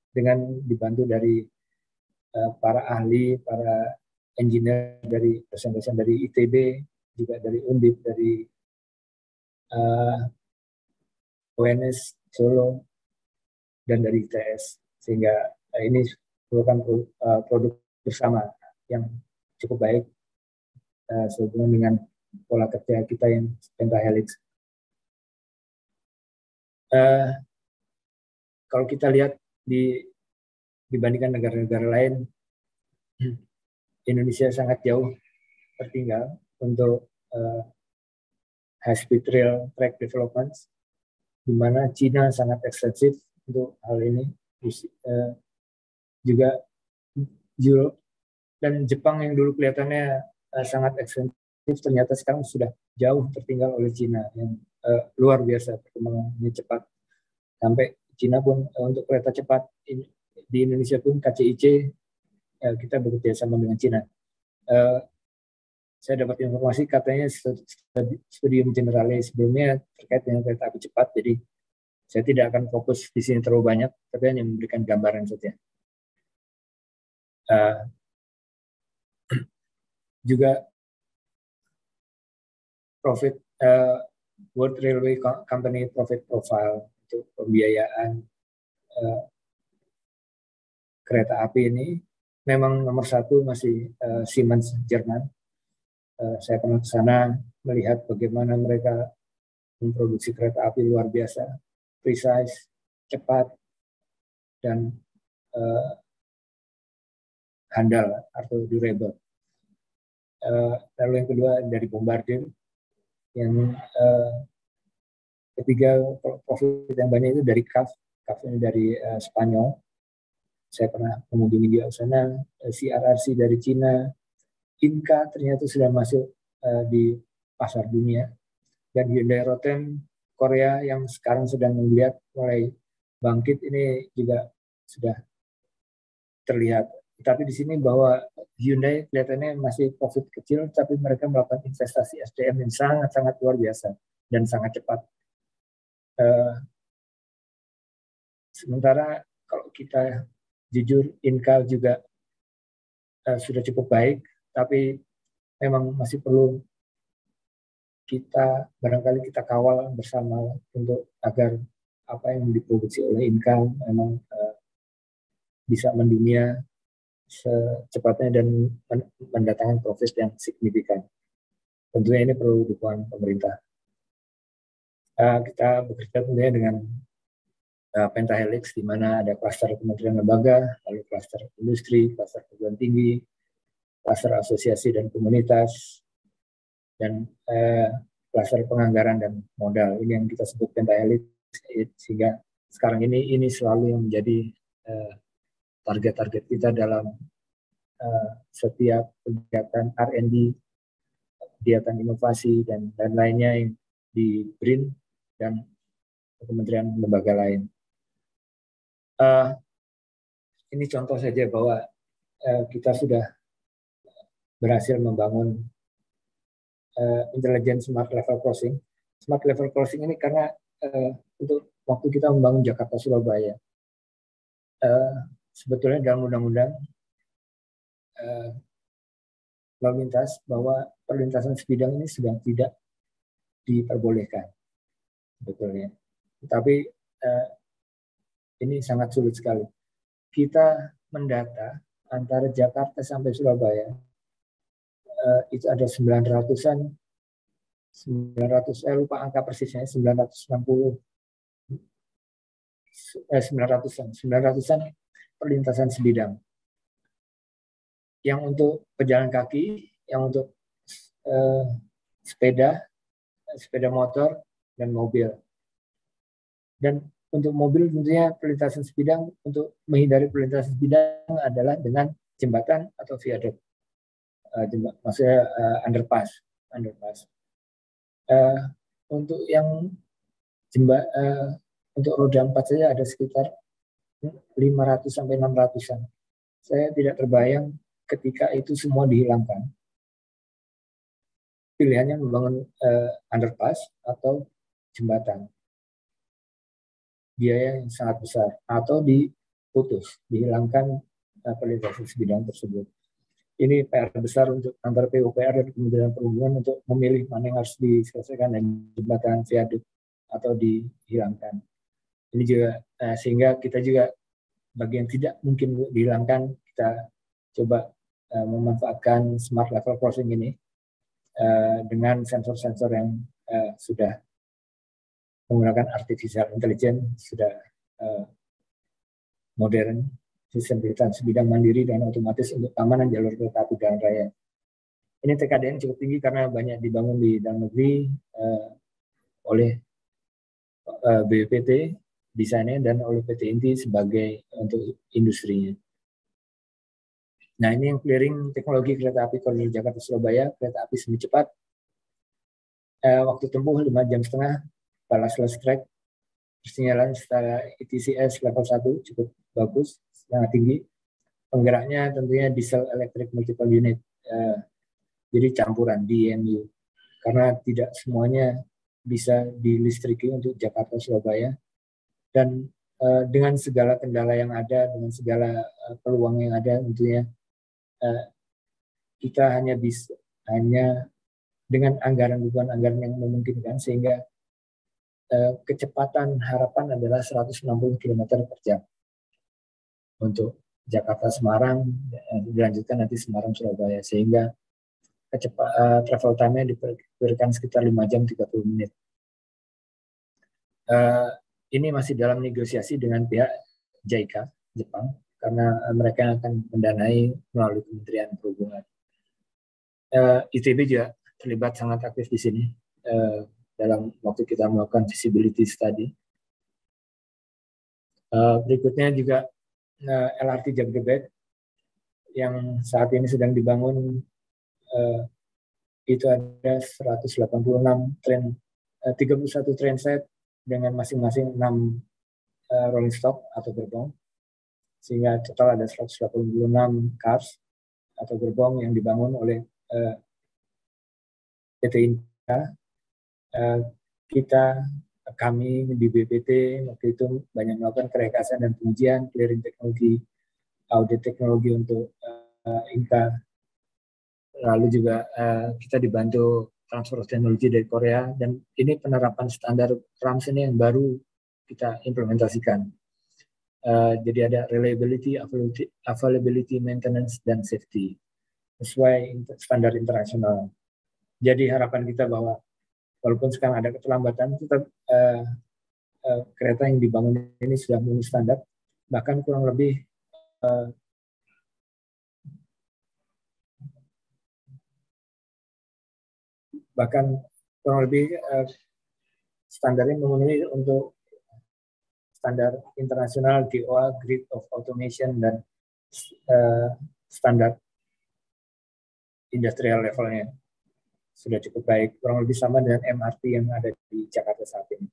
dengan dibantu dari para ahli, para engineer dari dosen-dosen dari ITB, juga dari Undip, dari UNS Solo, dan dari ITS. Sehingga ini merupakan produk bersama yang cukup baik sehubungan dengan pola kerja kita yang pentahelix. Kalau kita lihat dibandingkan negara-negara lain, Indonesia sangat jauh tertinggal untuk high speed rail track development, di mana Cina sangat ekstensif untuk hal ini, juga Europe dan Jepang yang dulu kelihatannya sangat ekstensif ternyata sekarang sudah jauh tertinggal oleh Cina yang luar biasa perkembangannya cepat. Sampai Cina pun untuk kereta cepat di Indonesia pun KCIC kita bekerja sama dengan Cina. Saya dapat informasi katanya studium generale sebelumnya terkait dengan kereta api cepat, jadi saya tidak akan fokus di sini terlalu banyak, tapi hanya memberikan gambaran saja. Juga profit World Railway Company profit profile untuk pembiayaan kereta api ini memang nomor satu masih Siemens Jerman. Saya pernah ke sana melihat bagaimana mereka memproduksi kereta api luar biasa, precise, cepat, dan handal atau durable. Lalu yang kedua dari Bombardier, yang ketiga profit yang banyak itu dari CAF ini dari Spanyol. Saya pernah mengunjungi di sana, CRRC dari Cina, Inka ternyata sudah masuk di pasar dunia, dan Hyundai Rotem Korea yang sekarang sedang melihat mulai bangkit ini juga sudah terlihat. Tapi di sini bahwa Hyundai kelihatannya masih profit kecil, tapi mereka melakukan investasi SDM yang sangat-sangat luar biasa dan sangat cepat. Sementara kalau kita jujur, Inka juga sudah cukup baik, tapi memang masih perlu kita barangkali kita kawal bersama untuk agar apa yang diproduksi oleh Inka memang bisa mendunia secepatnya dan mendatangkan profit yang signifikan. Tentunya ini perlu dukungan pemerintah. Kita bekerja tentunya dengan Pentahelix, di mana ada klaster kementerian lembaga, lalu klaster industri, klaster perguruan tinggi, klaster asosiasi dan komunitas, dan klaster penganggaran dan modal. Ini yang kita sebut Pentahelix, sehingga sekarang ini selalu yang menjadi target-target kita dalam setiap kegiatan R&D, kegiatan inovasi, dan lainnya yang di BRIN dan kementerian lembaga lain. Ini contoh saja bahwa kita sudah berhasil membangun intelligent smart level crossing. Smart level crossing ini karena untuk waktu kita membangun Jakarta Surabaya, sebetulnya dalam undang-undang lalu lintas bahwa perlintasan sebidang ini sudah tidak diperbolehkan sebetulnya. Tapi ini sangat sulit sekali. Kita mendata antara Jakarta sampai Surabaya itu ada 900-an, lupa angka persisnya, 900-an perlintasan sebidang. Yang untuk pejalan kaki, yang untuk sepeda motor, dan mobil. Dan untuk mobil tentunya perlintasan sebidang, untuk menghindari perlintasan sebidang adalah dengan jembatan atau viaduk. Maksudnya underpass. Untuk yang untuk roda 4 saja ada sekitar 500 sampai 600-an. Saya tidak terbayang ketika itu semua dihilangkan. Pilihannya membangun underpass atau jembatan. Biaya yang sangat besar, atau diputus, dihilangkan perlintasan sebidang tersebut. Ini PR besar untuk antara PUPR dan Kementerian Perhubungan untuk memilih mana yang harus diselesaikan dan jembatan, viaduk atau dihilangkan. Ini juga sehingga kita juga bagian tidak mungkin dihilangkan, kita coba memanfaatkan smart level crossing ini dengan sensor-sensor yang sudah menggunakan artificial intelligence, sudah modern, sistem perlintasan sebidang mandiri dan otomatis untuk keamanan jalur kereta api jalan raya. Ini TKDN cukup tinggi karena banyak dibangun di dalam negeri oleh BPPT desainnya dan oleh PT Inti sebagai untuk industrinya. Nah, ini yang clearing teknologi kereta api koridor Jakarta Surabaya, kereta api semi cepat. Waktu tempuh 5,5 jam, balashless track, persinyalan setelah ETCS level 1 cukup bagus, sangat tinggi. Penggeraknya tentunya diesel electric multiple unit, jadi campuran DMU, karena tidak semuanya bisa dilistriki untuk Jakarta Surabaya. Dan dengan segala kendala yang ada, dengan segala peluang yang ada, tentunya kita hanya dengan dukungan anggaran yang memungkinkan, sehingga kecepatan harapan adalah 160 km per jam untuk Jakarta Semarang, dilanjutkan nanti Semarang Surabaya, sehingga travel time-nya diperkirakan sekitar 5 jam 30 menit. Ini masih dalam negosiasi dengan pihak JICA Jepang, karena mereka akan mendanai melalui Kementerian Perhubungan. ITB juga terlibat sangat aktif di sini dalam waktu kita melakukan feasibility study. Berikutnya juga LRT Jabodebek yang saat ini sedang dibangun, itu ada 186 train, 31 train set dengan masing-masing 6 rolling stock atau gerbong, sehingga total ada 186 cars atau gerbong yang dibangun oleh PT Inka. Kami di BPT waktu itu banyak melakukan kerekasan dan pengujian, clearing teknologi, audit teknologi untuk Inka. Lalu juga kita dibantu transfer teknologi dari Korea, dan ini penerapan standar RAMS ini yang baru kita implementasikan. Jadi ada reliability, availability, maintenance, dan safety sesuai standar internasional. Jadi harapan kita bahwa walaupun sekarang ada keterlambatan, tetap kereta yang dibangun ini sudah memenuhi standar, bahkan kurang lebih standarnya memenuhi untuk standar internasional GOA, Grid of Automation, dan standar industrial levelnya sudah cukup baik, kurang lebih sama dengan MRT yang ada di Jakarta saat ini.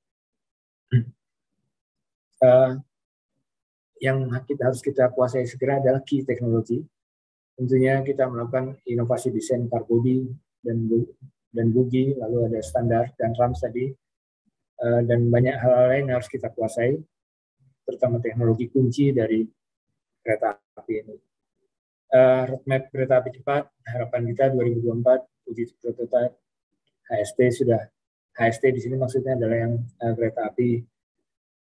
Yang harus kita kuasai segera adalah key teknologi. Tentunya kita melakukan inovasi desain car body dan dan bugi, lalu ada standar dan RAM tadi, dan banyak hal lain yang harus kita kuasai, terutama teknologi kunci dari kereta api ini. Roadmap kereta api cepat, harapan kita 2024 uji prototipe HST di sini maksudnya adalah yang kereta api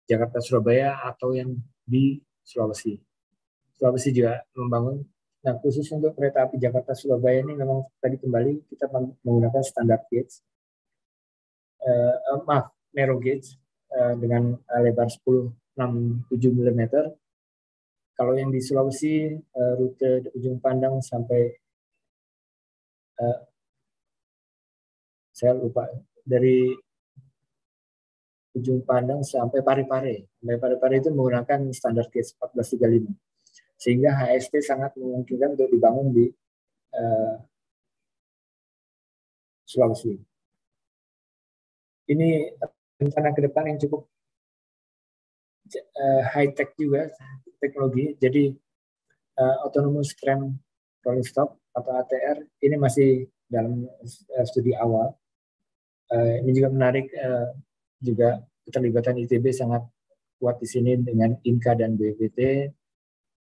Jakarta Surabaya atau yang di Sulawesi. Sulawesi juga membangun. Nah, khusus untuk kereta api Jakarta Surabaya ini memang tadi kembali kita menggunakan standar gauge, narrow gauge dengan lebar 10,67 mm. Kalau yang di Sulawesi rute ujung Pandang sampai saya lupa, dari ujung Pandang sampai Parepare. Sampai Parepare itu menggunakan standar gauge 1435. Sehingga HST sangat memungkinkan untuk dibangun di Sulawesi. Ini rencana ke depan yang cukup high-tech juga, teknologi. Jadi autonomous train rolling stock atau ATR ini masih dalam studi awal. Ini juga menarik, juga keterlibatan ITB sangat kuat di sini dengan INKA dan BPT.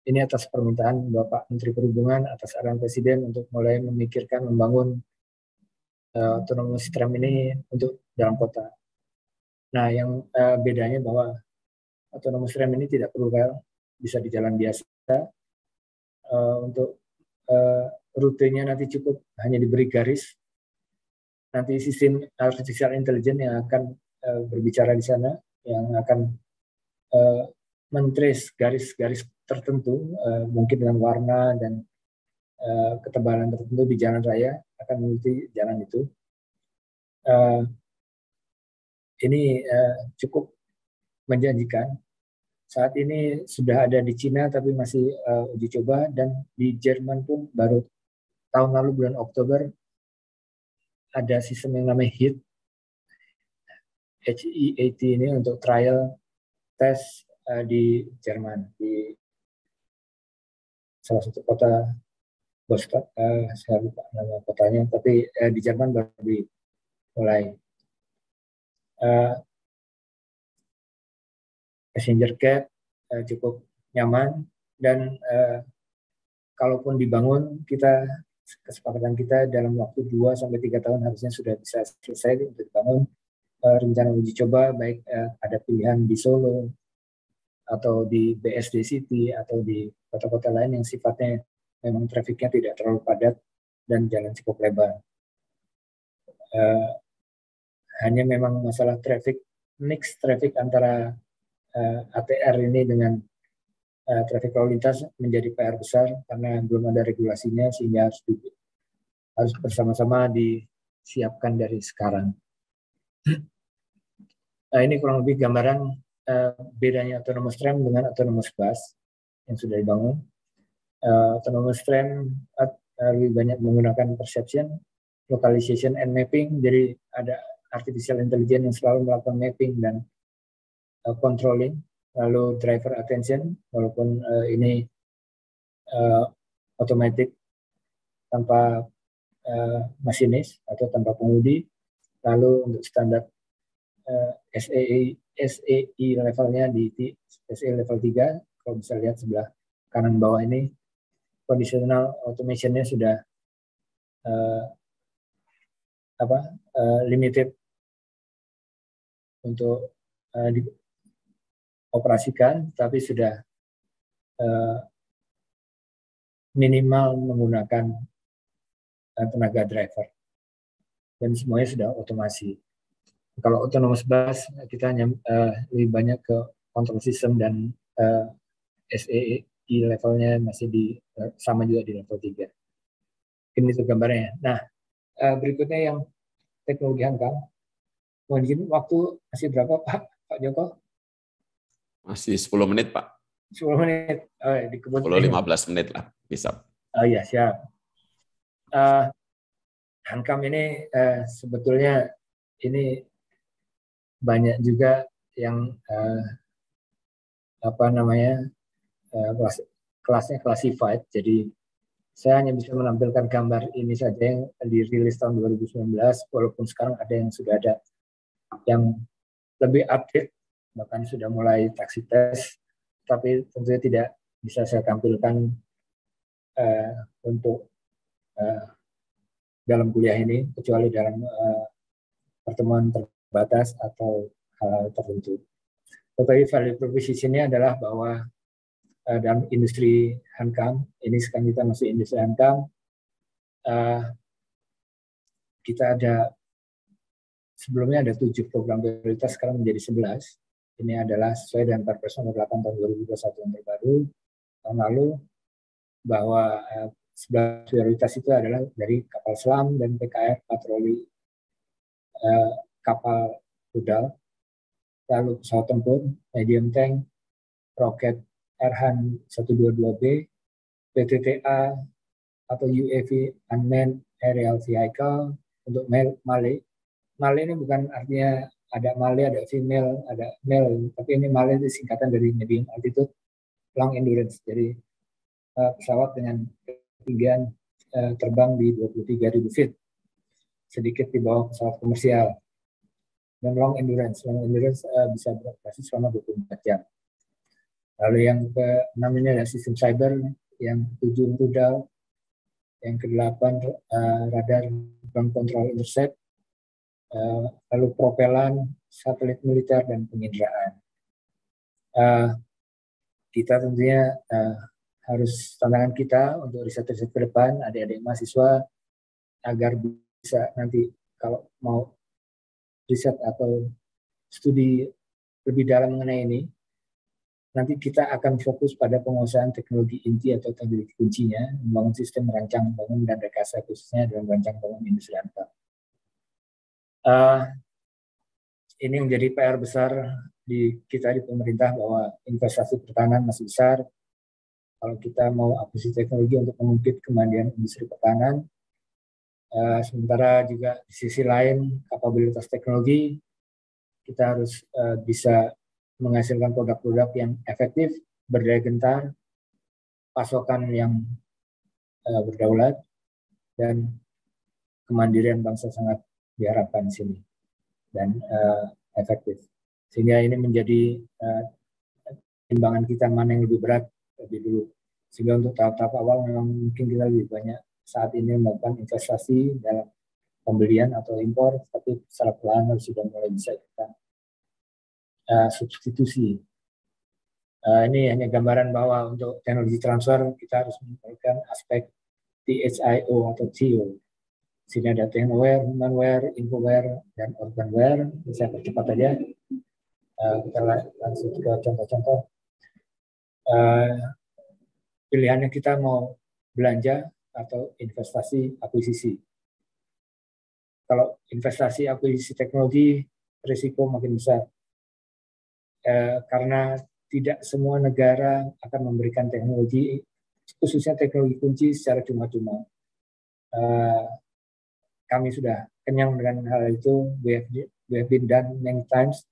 Ini atas permintaan Bapak Menteri Perhubungan atas arahan Presiden untuk mulai memikirkan membangun autonomous tram ini untuk dalam kota. Nah, yang bedanya bahwa autonomous tram ini tidak perlu rel, bisa di jalan biasa. Untuk rutenya nanti cukup hanya diberi garis. Nanti sistem artificial intelligence yang akan berbicara di sana, yang akan men-trace garis-garis tertentu, mungkin dengan warna dan ketebalan tertentu di jalan raya, akan mengikuti jalan itu. Ini cukup menjanjikan. Saat ini sudah ada di Cina, tapi masih uji coba, dan di Jerman pun baru tahun lalu bulan Oktober ada sistem yang namanya HEAT ini untuk trial tes di Jerman, di salah satu kota Boston, saya lupa nama kotanya, tapi di Jerman baru dimulai. Passenger cab cukup nyaman, dan kalaupun dibangun, kesepakatan kita dalam waktu 2-3 tahun harusnya sudah bisa selesai untuk dibangun. Rencana uji coba baik ada pilihan di Solo atau di BSD City atau di kota-kota lain yang sifatnya memang trafiknya tidak terlalu padat dan jalan cukup lebar. Hanya memang masalah mix traffic antara ATR ini dengan traffic lalu lintas menjadi PR besar karena belum ada regulasinya, sehingga harus bersama-sama disiapkan dari sekarang. Ini kurang lebih gambaran bedanya autonomous tram dengan autonomous bus yang sudah dibangun. Autonomous tram lebih banyak menggunakan perception, localization, and mapping. Jadi ada artificial intelligence yang selalu melakukan mapping dan controlling. Lalu driver attention, walaupun ini automatic tanpa masinis atau tanpa pengemudi. Lalu untuk standar SAE levelnya di SAE level 3, kalau bisa lihat sebelah kanan bawah ini, conditional automation-nya sudah limited untuk dioperasikan, tapi sudah minimal menggunakan tenaga driver, dan semuanya sudah otomasi. Kalau autonomous bus kita hanya lebih banyak ke control system, dan SAE levelnya masih sama juga di level 3. Ini itu gambarnya. Nah, berikutnya yang teknologi Hankam. Mungkin waktu masih berapa Pak Joko? Masih 10 menit Pak. 10 menit. 10-15 menit lah bisa. Oh iya, siap. Hankam ini sebetulnya ini banyak juga yang kelasnya classified. Jadi Saya hanya bisa menampilkan gambar ini saja yang dirilis tahun 2019, walaupun sekarang ada yang sudah ada yang lebih update, bahkan sudah mulai taksi tes, tapi tentunya tidak bisa saya tampilkan untuk dalam kuliah ini, kecuali dalam pertemuan terbatas atau hal tertentu. Tetapi value proposition-nya adalah bahwa dalam industri hankam, ini sekarang kita masuk industri hankam, kita ada sebelumnya ada 7 program prioritas, sekarang menjadi 11. Ini adalah sesuai dengan Perpres nomor 8 tahun 2021 yang terbaru tahun lalu, bahwa 11 prioritas itu adalah dari kapal selam dan PKR patroli kapal rudal, lalu pesawat tempur, medium tank, roket Erhan 122B, PTTA atau UAV Unmanned Aerial Vehicle untuk Male. Male ini bukan artinya ada male, ada female, ada male, tapi ini Male itu singkatan dari medium altitude long endurance. Jadi pesawat dengan ketinggian terbang di 23.000 feet, sedikit di bawah pesawat komersial. Dan long endurance bisa beroperasi selama 24 jam. Lalu yang ke-6 ini adalah sistem cyber, yang 7 rudal, yang ke-8 radar ground control intercept, lalu propelan, satelit militer, dan penginderaan. Kita tentunya harus tantangan kita untuk riset-riset ke depan, adik-adik mahasiswa, agar bisa nanti kalau mau riset atau studi lebih dalam mengenai ini, nanti kita akan fokus pada penguasaan teknologi inti atau teknologi kuncinya, membangun sistem rancang bangun dan rekayasa khususnya dalam rancang bangun industri hankam. Ini menjadi PR besar kita di pemerintah, bahwa investasi pertahanan masih besar. Kalau kita mau akuisisi teknologi untuk mengungkit kemandirian industri pertahanan, sementara juga di sisi lain kapabilitas teknologi, kita harus bisa menghasilkan produk-produk yang efektif, berdaya gentar, pasokan yang berdaulat, dan kemandirian bangsa sangat diharapkan di sini dan efektif. Sehingga ini menjadi timbangan kita mana yang lebih berat lebih dulu. Sehingga untuk tahap-tahap awal memang mungkin kita lebih banyak saat ini melakukan investasi dalam pembelian atau impor, tapi secara perlahan sudah mulai bisa kita substitusi. Ini hanya gambaran bahwa untuk teknologi transfer kita harus memperhatikan aspek THIO atau TIO. Sini ada technoware, humanware, infoware, dan organware. Saya percepat aja. Kita langsung ke contoh-contoh. Pilihannya kita mau belanja atau investasi akuisisi. Kalau investasi akuisisi teknologi, risiko makin besar. Karena tidak semua negara akan memberikan teknologi, khususnya teknologi kunci secara cuma-cuma. Kami sudah kenyang dengan hal itu. We have been done many times,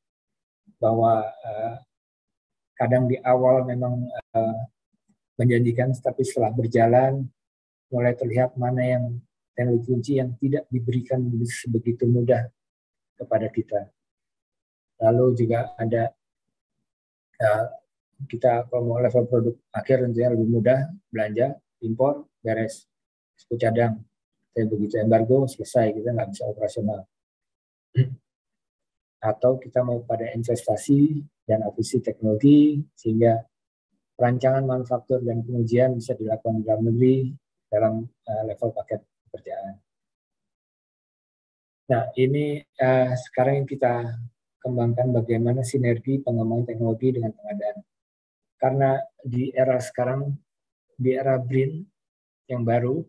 bahwa kadang di awal memang menjanjikan, tapi setelah berjalan mulai terlihat mana yang teknologi kunci yang tidak diberikan sebegitu mudah kepada kita. Lalu juga ada kita kalau mau level produk akhir tentunya lebih mudah, belanja, impor, beres, suku cadang. Tapi begitu embargo selesai, kita nggak bisa operasional. Atau kita mau pada investasi dan akuisisi teknologi, sehingga perancangan manufaktur dan pengujian bisa dilakukan di dalam negeri dalam level paket pekerjaan. Nah, ini sekarang yang kita kembangkan bagaimana sinergi pengembangan teknologi dengan pengadaan. Karena di era sekarang, di era BRIN yang baru,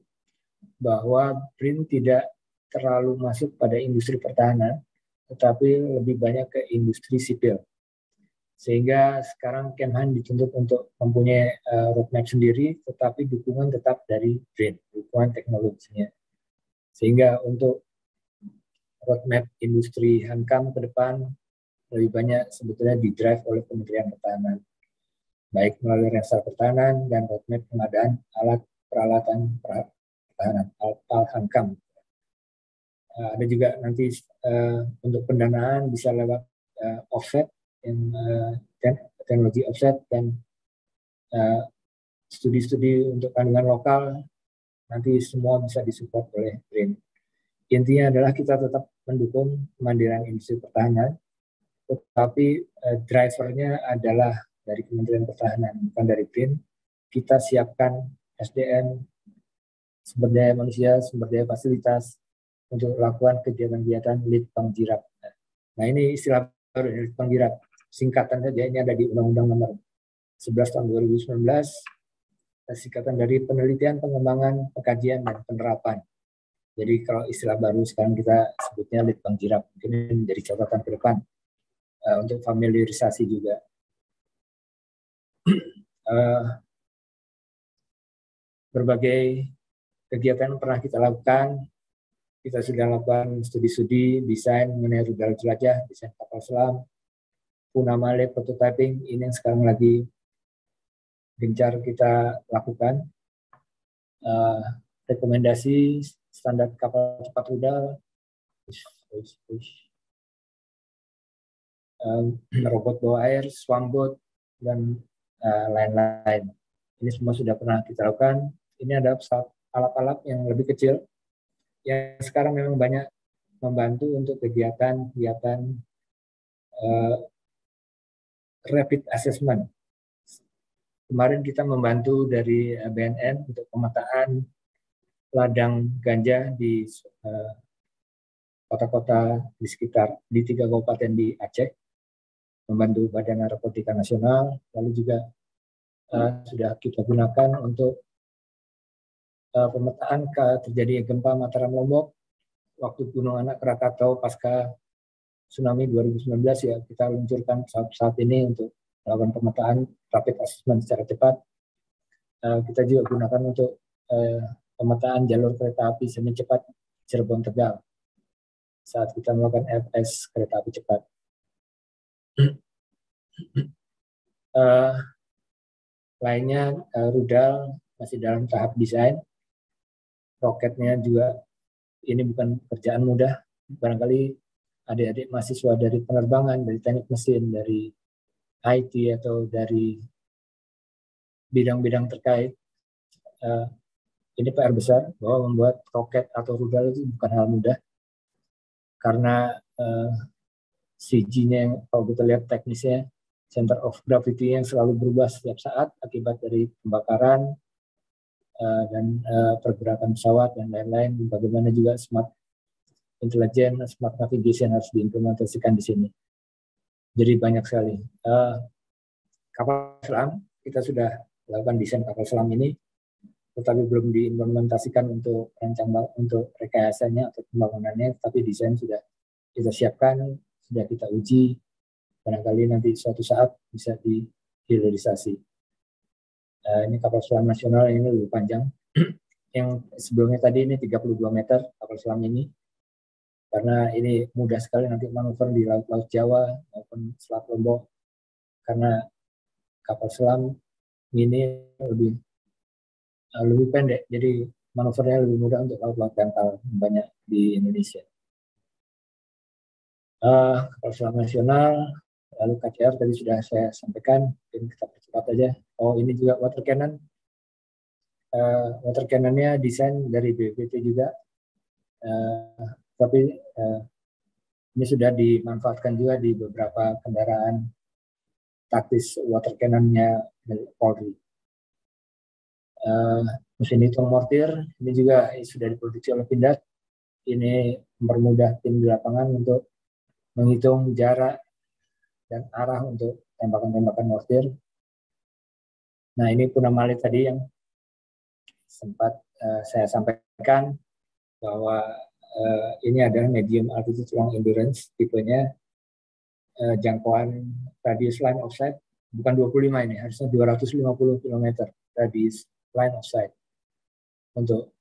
bahwa BRIN tidak terlalu masuk pada industri pertahanan, tetapi lebih banyak ke industri sipil. Sehingga sekarang Kemhan dituntut untuk mempunyai roadmap sendiri, tetapi dukungan tetap dari BRIN, dukungan teknologinya. Sehingga untuk roadmap industri hankam ke depan lebih banyak sebetulnya didrive oleh Kementerian Pertahanan, baik melalui Renstra Pertahanan dan roadmap pengadaan alat peralatan pertahanan Al-Hankam. Ada juga nanti untuk pendanaan bisa lewat offset, teknologi offset, dan studi-studi untuk kandungan lokal nanti semua bisa disupport oleh BRIN. Intinya adalah kita tetap mendukung kemandirian industri pertahanan, tetapi drivernya adalah dari Kementerian Pertahanan, bukan dari BRIN. Kita siapkan SDM, sumber daya manusia, sumber daya fasilitas untuk melakukan kegiatan-kegiatan Litbang Jirap. Nah, ini istilah baru, Litbang Jirap. Singkatan saja, ini ada di Undang-Undang Nomor 11 tahun 2019, singkatan dari Penelitian, Pengembangan, Pengkajian, dan Penerapan. Jadi kalau istilah baru sekarang kita sebutnya Litbang Jirap. Mungkin ini menjadi catatan ke depan untuk familiarisasi juga. Berbagai kegiatan pernah kita lakukan. Kita sudah lakukan studi-studi desain mengenai rudal jelajah, desain kapal selam, Punamale prototyping, ini yang sekarang lagi gencar kita lakukan. Rekomendasi standar kapal cepat rudal, robot bawah air, swampboat, dan lain-lain. Ini semua sudah pernah kita lakukan. Ini ada alat-alat yang lebih kecil yang sekarang memang banyak membantu untuk kegiatan-kegiatan rapid assessment. Kemarin kita membantu dari BNN untuk pemetaan ladang ganja di kota-kota di sekitar di 3 kabupaten di Aceh, membantu Badan Narkotika Nasional, lalu juga sudah kita gunakan untuk pemetaan terjadinya gempa Mataram Lombok waktu Gunung Anak Krakatau pasca tsunami 2019 ya, kita luncurkan saat ini untuk melakukan pemetaan rapid assessment secara cepat. Kita juga gunakan untuk pemetaan jalur kereta api semi cepat Cirebon Tegal saat kita melakukan FS kereta api cepat. Lainnya rudal masih dalam tahap desain. Roketnya juga ini bukan kerjaan mudah. Barangkali adik-adik mahasiswa dari penerbangan, dari teknik mesin, dari IT atau dari bidang-bidang terkait, ini PR besar bahwa membuat roket atau rudal itu bukan hal mudah. Karena CG-nya, kalau kita lihat teknisnya, center of gravity yang selalu berubah setiap saat akibat dari pembakaran, dan pergerakan pesawat dan lain-lain. Bagaimana juga smart intelligence, smart navigation harus diimplementasikan di sini. Jadi banyak sekali. Kapal selam, kita sudah lakukan desain kapal selam ini, tetapi belum diimplementasikan untuk untuk rekayasanya atau pembangunannya, tapi desain sudah kita siapkan, sudah kita uji, barangkali nanti suatu saat bisa dihilirisasi. Ini kapal selam nasional, ini lebih panjang. Yang sebelumnya tadi ini 32 meter kapal selam ini. Karena ini mudah sekali nanti manuver di Laut Jawa maupun Selat Lombok. Karena kapal selam ini lebih pendek, jadi manuvernya lebih mudah untuk laut-laut dangkal, banyak di Indonesia. Kapal selam nasional, lalu KCR tadi sudah saya sampaikan, mungkin kita percepat aja. Oh, ini juga water cannon. Water cannonnya desain dari BPT juga, tapi ini sudah dimanfaatkan juga di beberapa kendaraan taktis water cannonnya Polri. Mesin hitung mortir ini juga sudah diproduksi oleh Pindad. Ini mempermudah tim di lapangan untuk menghitung jarak dan arah untuk tembakan-tembakan mortir. Nah, ini Punamale tadi yang sempat saya sampaikan bahwa ini adalah medium altitude long endurance, tipenya jangkauan radius line of sight bukan 25 ini, harusnya 250 km radius line of sight untuk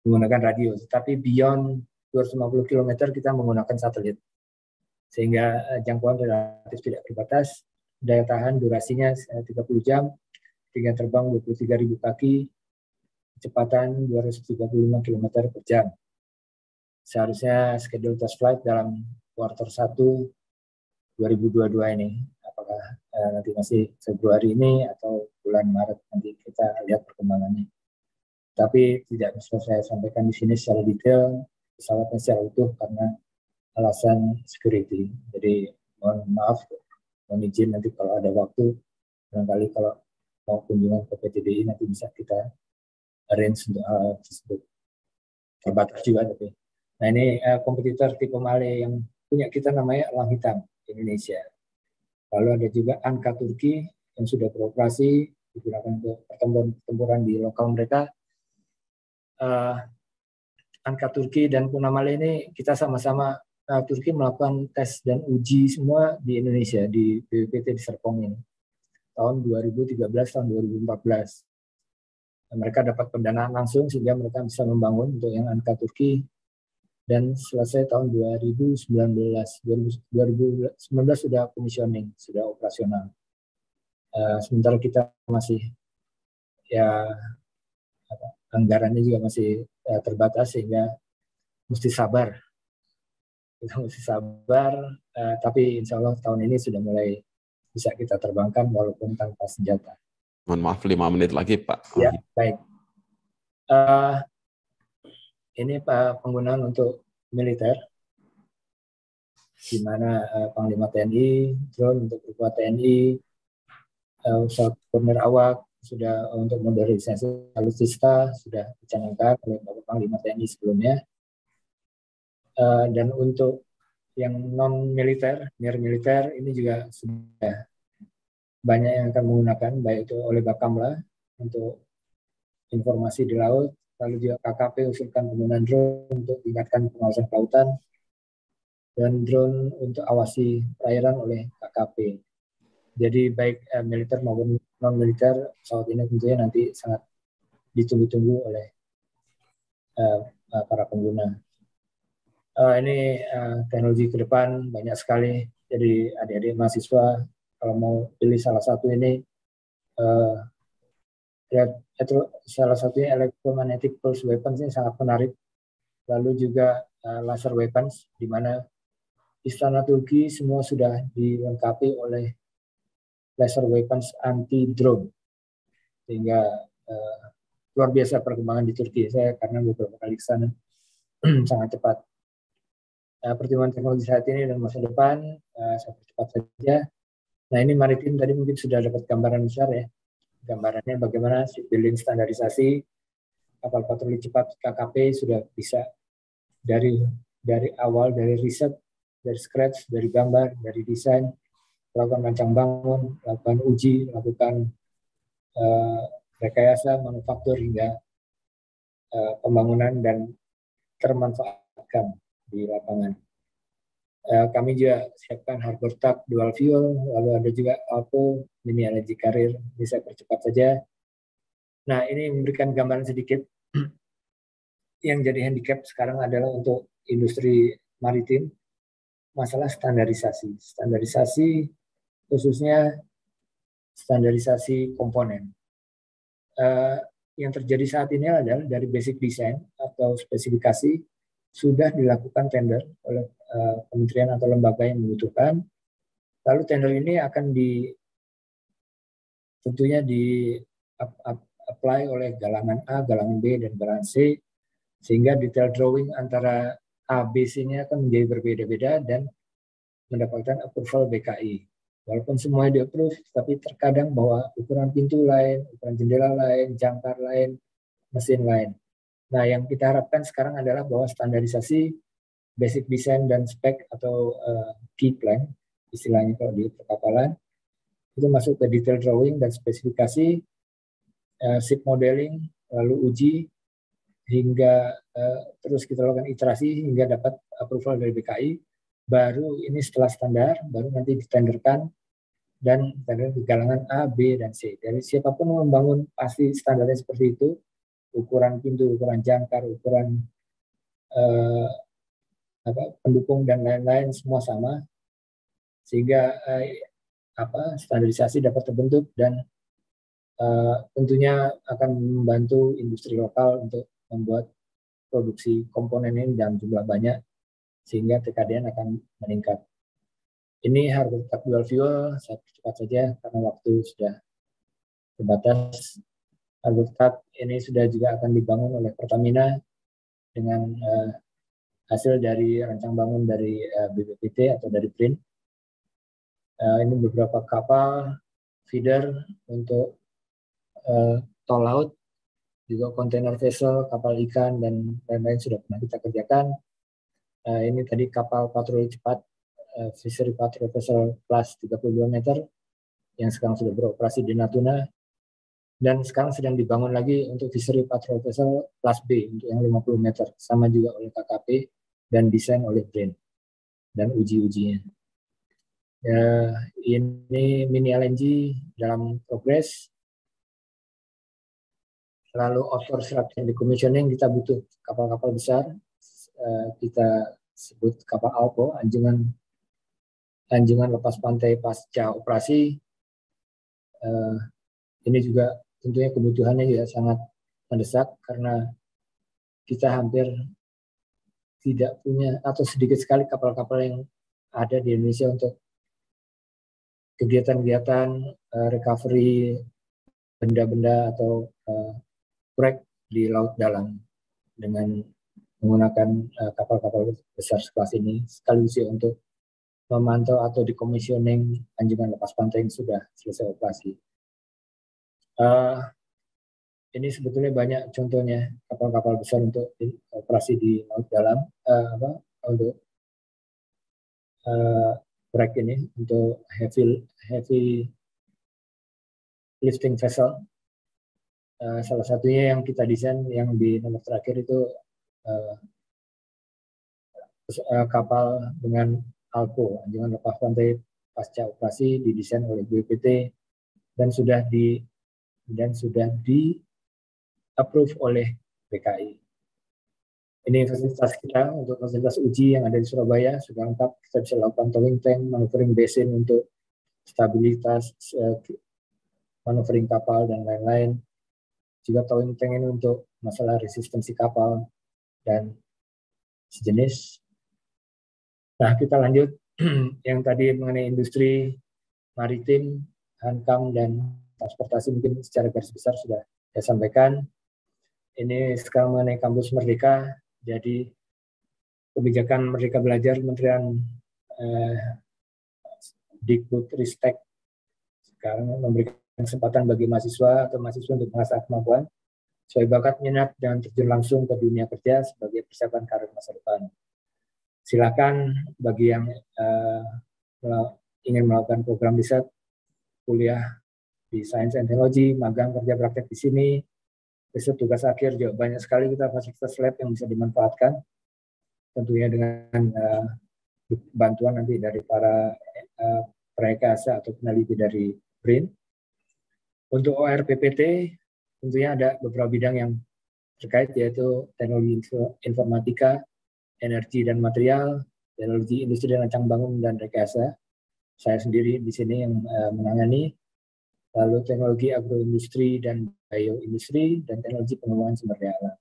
menggunakan radio. Tapi beyond 250 km kita menggunakan satelit, sehingga jangkauan relatif tidak terbatas. Daya tahan durasinya 30 jam, dengan terbang 23.000 kaki, kecepatan 235 km per jam. Seharusnya schedule test flight dalam kuartal 1 2022 ini. Apakah nanti masih Februari ini atau bulan Maret, nanti kita lihat perkembangannya. Tapi tidak bisa saya sampaikan di sini secara detail pesawatnya secara utuh karena alasan security. Jadi mohon maaf, mohon izin nanti kalau ada waktu, barangkali kalau mau kunjungan ke PTDI nanti bisa kita arrange untuk hal tersebut. Terbatas juga tapi. Nah ini kompetitor tipe Male yang punya kita namanya Elang Hitam Indonesia. Lalu ada juga Anka Turki yang sudah beroperasi, digunakan untuk pertempuran di lokal mereka. Anka Turki dan Puna Male ini kita sama-sama Turki melakukan tes dan uji semua di Indonesia, di BPPT di Serpong ini. Tahun 2013, tahun 2014. Mereka dapat pendanaan langsung sehingga mereka bisa membangun untuk yang Anka Turki dan selesai tahun 2019 sudah commissioning, sudah operasional. Sementara kita masih anggarannya juga masih terbatas sehingga mesti sabar. Kita mesti sabar, tapi insya Allah tahun ini sudah mulai bisa kita terbangkan walaupun tanpa senjata. Mohon maaf, 5 menit lagi, Pak. Ya, baik. Ini penggunaan untuk militer, di mana Panglima TNI, drone untuk perkuat TNI, pesawat Corner awak, sudah untuk modernisasi alutsista, sudah dicanangkan oleh Bapak Panglima TNI sebelumnya. Dan untuk yang non-militer, militer, ini juga sudah banyak yang akan menggunakan, baik itu oleh Bakamla untuk informasi di laut, lalu juga KKP usulkan penggunaan drone untuk tingkatkan pengawasan kelautan, dan drone untuk awasi perairan oleh KKP. Jadi baik militer maupun non-militer, pesawat ini tentunya nanti sangat ditunggu-tunggu oleh para pengguna. Ini teknologi ke depan banyak sekali, jadi adik-adik mahasiswa kalau mau pilih salah satu ini, salah satunya electromagnetic pulse weapons ini sangat menarik. Lalu juga laser weapons, di mana Istana Turki semua sudah dilengkapi oleh laser weapons anti-drone. Sehingga luar biasa perkembangan di Turki. Saya karena beberapa kali ke sana sangat cepat. Pertumbuhan teknologi saat ini dan masa depan sangat cepat saja. Nah ini maritim tadi mungkin sudah dapat gambaran besar ya. Gambarannya bagaimana shipbuilding standarisasi, kapal patroli cepat KKP sudah bisa dari awal, dari riset, dari scratch, dari gambar, dari desain, melakukan rancang bangun, melakukan uji, melakukan rekayasa, manufaktur hingga pembangunan dan termanfaatkan di lapangan. Kami juga siapkan harbor tug dual fuel, lalu ada juga Alpo mini energy carrier, bisa percepat saja. Nah ini memberikan gambaran sedikit. Yang jadi handicap sekarang adalah untuk industri maritim, masalah standarisasi. Standarisasi khususnya standarisasi komponen. Yang terjadi saat ini adalah dari basic design atau spesifikasi sudah dilakukan tender oleh kementerian atau lembaga yang membutuhkan. Lalu tender ini akan tentunya apply oleh galangan A, galangan B, dan galangan C, sehingga detail drawing antara A, B, C-nya akan menjadi berbeda-beda dan mendapatkan approval BKI. Walaupun semuanya di-approve, tapi terkadang bahwa ukuran pintu lain, ukuran jendela lain, jangkar lain, mesin lain. Nah, yang kita harapkan sekarang adalah bahwa standarisasi basic design dan spec atau key plan, istilahnya kalau di perkapalan, itu masuk ke detail drawing dan spesifikasi, ship modeling, lalu uji, hingga terus kita lakukan iterasi hingga dapat approval dari BKI. Baru ini setelah standar, baru nanti ditenderkan dan tender di galangan A, B, dan C. Jadi siapapun yang membangun pasti standarnya seperti itu. Ukuran pintu, ukuran jangkar, ukuran pendukung dan lain-lain semua sama, sehingga standarisasi dapat terbentuk dan tentunya akan membantu industri lokal untuk membuat produksi komponen ini dalam jumlah banyak, sehingga TKDN akan meningkat. Ini hardware truck dual fuel, saya percepat saja karena waktu sudah terbatas. Hardware truck ini sudah juga akan dibangun oleh Pertamina dengan hasil dari rancang bangun dari BPPT atau dari BRIN. Ini beberapa kapal feeder untuk tol laut, juga kontainer vessel, kapal ikan, dan lain-lain sudah pernah kita kerjakan. Ini tadi kapal patroli cepat, Fishery Patrol Vessel kelas 32 meter, yang sekarang sudah beroperasi di Natuna. Dan sekarang sedang dibangun lagi untuk Fishery Patrol Vessel kelas B, untuk yang 50 meter, sama juga oleh KKP, dan desain oleh BRIN, dan uji-ujinya. Ini mini LNG dalam progres. Lalu offshore structure and decommissioning, kita butuh kapal-kapal besar. Kita sebut kapal Alpo, anjungan lepas pantai pasca operasi. Ini juga tentunya kebutuhannya juga sangat mendesak karena kita hampir tidak punya atau sedikit sekali kapal-kapal yang ada di Indonesia untuk kegiatan-kegiatan recovery benda-benda atau proyek di laut dalam dengan menggunakan kapal-kapal besar sekelas ini, sekaligus untuk memantau atau decommissioning anjungan lepas pantai yang sudah selesai operasi. Ini sebetulnya banyak contohnya kapal-kapal besar untuk operasi di laut dalam, untuk proyek ini, untuk heavy lifting vessel. Salah satunya yang kita desain yang di nomor terakhir itu kapal dengan Alpo, anjungan lepas pantai pasca operasi, didesain oleh BPPT dan sudah di approve oleh PKI. Ini fasilitas kita untuk fasilitas uji yang ada di Surabaya sudah lengkap. Kita bisa lakukan towing tank, maneuvering basin untuk stabilitas, maneuvering kapal dan lain-lain. Juga towing tank ini untuk masalah resistensi kapal dan sejenis. Nah, kita lanjut yang tadi mengenai industri maritim, hankam, dan transportasi mungkin secara garis besar sudah saya sampaikan. Ini sekarang mengenai kampus Merdeka, jadi kebijakan Merdeka Belajar Kementerian Dikbudristek sekarang memberikan kesempatan bagi mahasiswa atau mahasiswa untuk mengasah kemampuan sesuai bakat, minat, dan terjun langsung ke dunia kerja sebagai persiapan karir masa depan. Silakan bagi yang ingin melakukan program riset, kuliah di Science and Technology, magang kerja praktek di sini, riset tugas akhir juga banyak sekali kita fasilitas lab yang bisa dimanfaatkan, tentunya dengan bantuan nanti dari para perekasa atau peneliti dari BRIN. Untuk ORPPT, tentunya ada beberapa bidang yang terkait, yaitu teknologi informatika, energi dan material, teknologi industri dan rancang bangun dan rekayasa. Saya sendiri di sini yang menangani. Lalu teknologi agroindustri dan bioindustri, dan teknologi pengembangan sumber daya alam.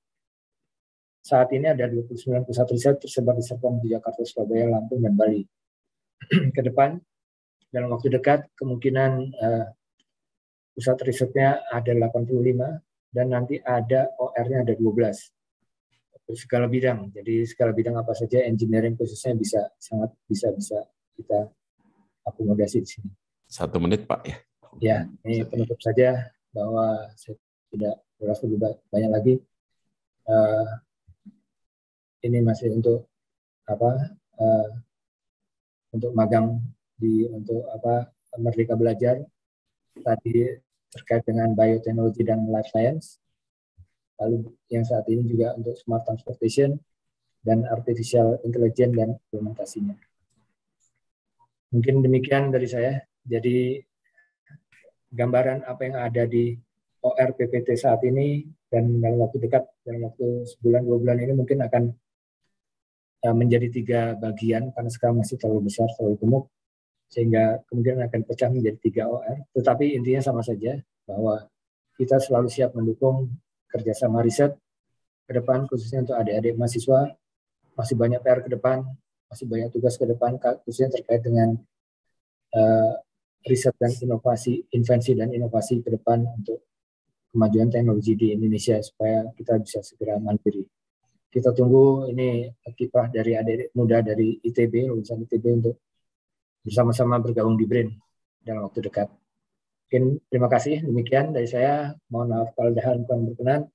Saat ini ada 29 pusat riset tersebar di Serpong, Jakarta, Surabaya, Lampung, dan Bali. Ke depan, dalam waktu dekat, kemungkinan pusat risetnya ada 85, dan nanti ada OR-nya ada 12. Segala bidang, jadi segala bidang apa saja, engineering khususnya sangat bisa kita akomodasi di sini. 1 menit, Pak, ya. Ya, ini penutup saja bahwa saya tidak berulas lebih banyak lagi. Ini masih untuk untuk magang untuk Merdeka Belajar tadi terkait dengan bioteknologi dan life science. Lalu yang saat ini juga untuk smart transportation dan artificial intelligence dan implementasinya. Mungkin demikian dari saya. Jadi gambaran apa yang ada di ORPPT saat ini, dan dalam waktu dekat, dalam waktu sebulan 2 bulan ini mungkin akan menjadi 3 bagian karena sekarang masih terlalu besar, terlalu gemuk, sehingga kemudian akan pecah menjadi 3 OR. Tetapi intinya sama saja, bahwa kita selalu siap mendukung kerjasama riset ke depan, khususnya untuk adik-adik mahasiswa. Masih banyak PR ke depan, masih banyak tugas ke depan, khususnya terkait dengan riset dan inovasi, invensi dan inovasi ke depan untuk kemajuan teknologi di Indonesia supaya kita bisa segera mandiri. Kita tunggu ini kiprah dari adik-adik muda dari ITB, lulusan ITB untuk bersama-sama bergabung di BRIN dalam waktu dekat. Mungkin terima kasih, demikian dari saya. Mohon maaf kalau ada hal yang berkenan.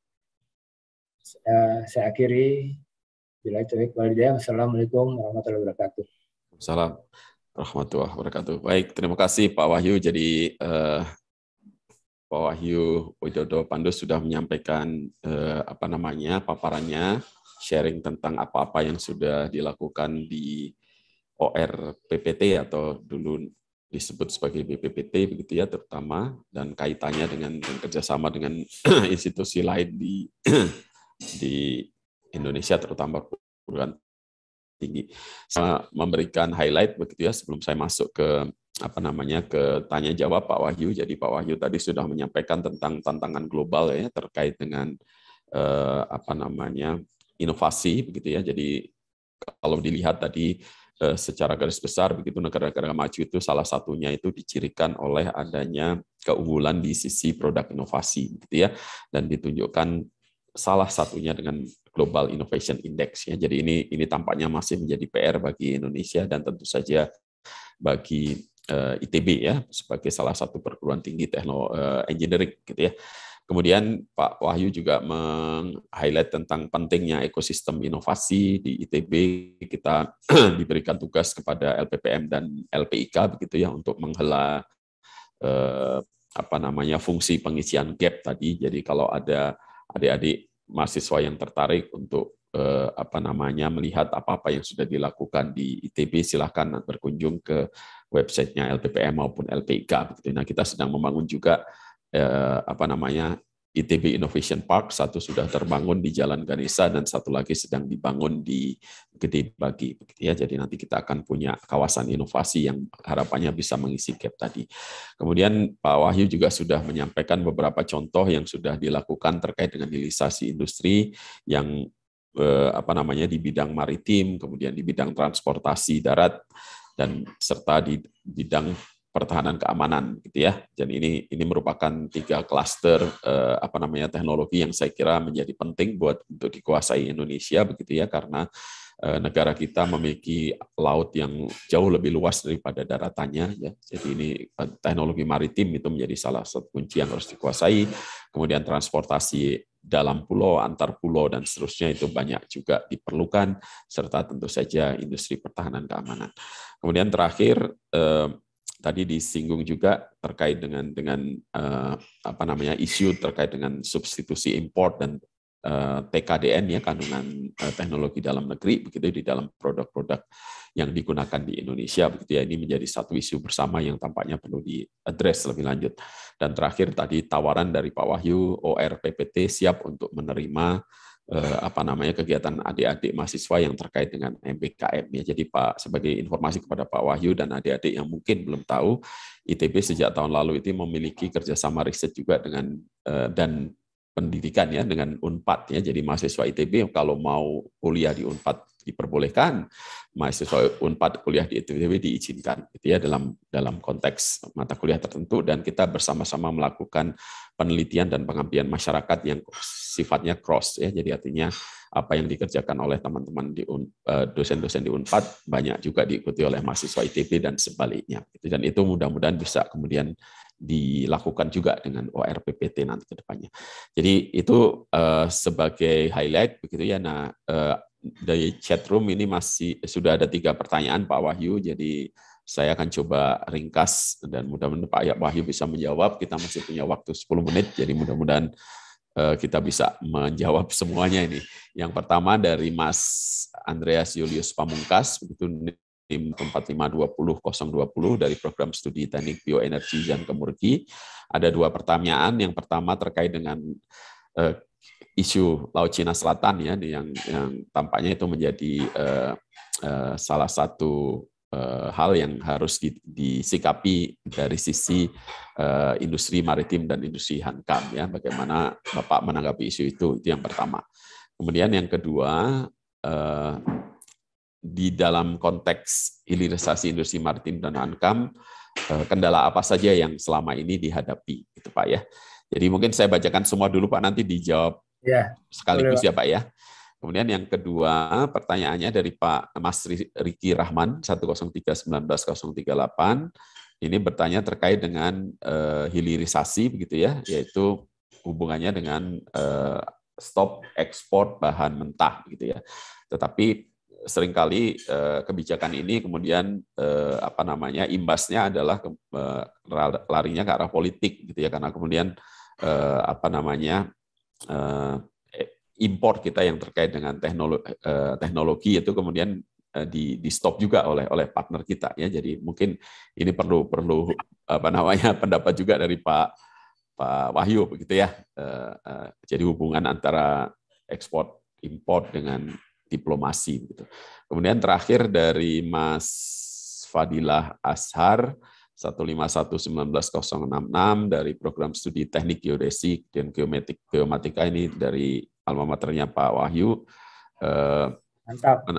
Saya akhiri. Wassalamualaikum warahmatullahi wabarakatuh. Assalamualaikum warahmatullahi wabarakatuh. Baik, terima kasih Pak Wahyu. Jadi Pak Wahyu Widodo Pandu sudah menyampaikan paparannya, sharing tentang apa-apa yang sudah dilakukan di OR PPT atau dulu disebut sebagai BPPT begitu ya, terutama, dan kaitannya dengan kerjasama dengan institusi lain di Indonesia, terutama perguruan tinggi. Saya memberikan highlight begitu ya sebelum saya masuk ke ke tanya jawab Pak Wahyu. Jadi Pak Wahyu tadi sudah menyampaikan tentang tantangan global ya terkait dengan inovasi begitu ya. Jadi kalau dilihat tadi secara garis besar begitu, negara-negara maju itu salah satunya itu dicirikan oleh adanya keunggulan di sisi produk inovasi gitu ya, dan ditunjukkan salah satunya dengan Global Innovation Index ya. Jadi ini tampaknya masih menjadi PR bagi Indonesia dan tentu saja bagi ITB ya sebagai salah satu perguruan tinggi teknologi engineering gitu ya. Kemudian Pak Wahyu juga meng-highlight tentang pentingnya ekosistem inovasi di ITB. Kita diberikan tugas kepada LPPM dan LPIK begitu ya untuk menghela fungsi pengisian gap tadi. Jadi kalau ada adik-adik mahasiswa yang tertarik untuk melihat apa-apa yang sudah dilakukan di ITB, silakan berkunjung ke websitenya LPPM maupun LPIK. Begitu. Nah, kita sedang membangun juga ITB Innovation Park, satu sudah terbangun di Jalan Ganesha dan satu lagi sedang dibangun di Gede Bagi, begitu ya. Jadi nanti kita akan punya kawasan inovasi yang harapannya bisa mengisi gap tadi. Kemudian Pak Wahyu juga sudah menyampaikan beberapa contoh yang sudah dilakukan terkait dengan hilirisasi industri yang di bidang maritim, kemudian di bidang transportasi darat, dan serta di bidang pertahanan keamanan gitu ya. Dan ini merupakan 3 klaster teknologi yang saya kira menjadi penting untuk dikuasai Indonesia begitu ya, karena negara kita memiliki laut yang jauh lebih luas daripada daratannya ya. Jadi ini teknologi maritim itu menjadi salah satu kunci yang harus dikuasai. Kemudian transportasi dalam pulau, antar pulau dan seterusnya itu banyak juga diperlukan, serta tentu saja industri pertahanan keamanan. Kemudian terakhir tadi disinggung juga terkait dengan isu terkait dengan substitusi import dan TKDN ya, kandungan teknologi dalam negeri begitu di dalam produk-produk yang digunakan di Indonesia begitu ya. Ini menjadi satu isu bersama yang tampaknya perlu diadres lebih lanjut. Dan terakhir tadi tawaran dari Pak Wahyu, OR PPT siap untuk menerima kegiatan adik-adik mahasiswa yang terkait dengan MBKM ya. Jadi Pak, sebagai informasi kepada Pak Wahyu dan adik-adik yang mungkin belum tahu, ITB sejak tahun lalu itu memiliki kerjasama riset juga dengan dan pendidikan ya dengan Unpad ya. Jadi mahasiswa ITB kalau mau kuliah di Unpad diperbolehkan, mahasiswa Unpad kuliah di ITB diizinkan gitu ya dalam konteks mata kuliah tertentu, dan kita bersama-sama melakukan penelitian dan pengabdian masyarakat yang sifatnya cross ya. Jadi artinya apa yang dikerjakan oleh teman-teman di dosen-dosen di Unpad banyak juga diikuti oleh mahasiswa ITB dan sebaliknya. Dan itu mudah-mudahan bisa kemudian dilakukan juga dengan OR PPT nanti ke depannya. Jadi itu sebagai highlight begitu ya. Nah, dari chat room ini sudah ada 3 pertanyaan Pak Wahyu. Jadi saya akan coba ringkas dan mudah-mudahan Pak Wahyu bisa menjawab. Kita masih punya waktu 10 menit, jadi mudah-mudahan kita bisa menjawab semuanya ini. Yang pertama dari Mas Andreas Julius Pamungkas, begitu NIM 4520020 dari program studi teknik bioenergi dan kemurki. Ada 2 pertanyaan. Yang pertama terkait dengan isu Laut Cina Selatan ya, yang tampaknya itu menjadi salah satu hal yang harus disikapi dari sisi industri maritim dan industri hankam ya. Bagaimana Bapak menanggapi isu itu yang pertama. Kemudian yang kedua, di dalam konteks hilirisasi industri maritim dan hankam, kendala apa saja yang selama ini dihadapi, gitu Pak ya. Jadi mungkin saya bacakan semua dulu Pak, nanti dijawab sekaligus ya Pak ya. Kemudian yang kedua, pertanyaannya dari Pak Mas Riki Rahman 10319-038. Ini bertanya terkait dengan hilirisasi begitu ya, yaitu hubungannya dengan stop ekspor bahan mentah gitu ya. Tetapi seringkali kebijakan ini kemudian imbasnya adalah larinya ke arah politik gitu ya, karena kemudian impor kita yang terkait dengan teknologi itu kemudian di stop juga oleh partner kita ya. Jadi mungkin ini perlu pendapat juga dari Pak Wahyu begitu ya. Jadi hubungan antara ekspor impor dengan diplomasi gitu. Kemudian terakhir dari Mas Fadilah Ashar 15119-066 dari program studi teknik geodesi dan geomatika, ini dari alma maternya Pak Wahyu. Mantap.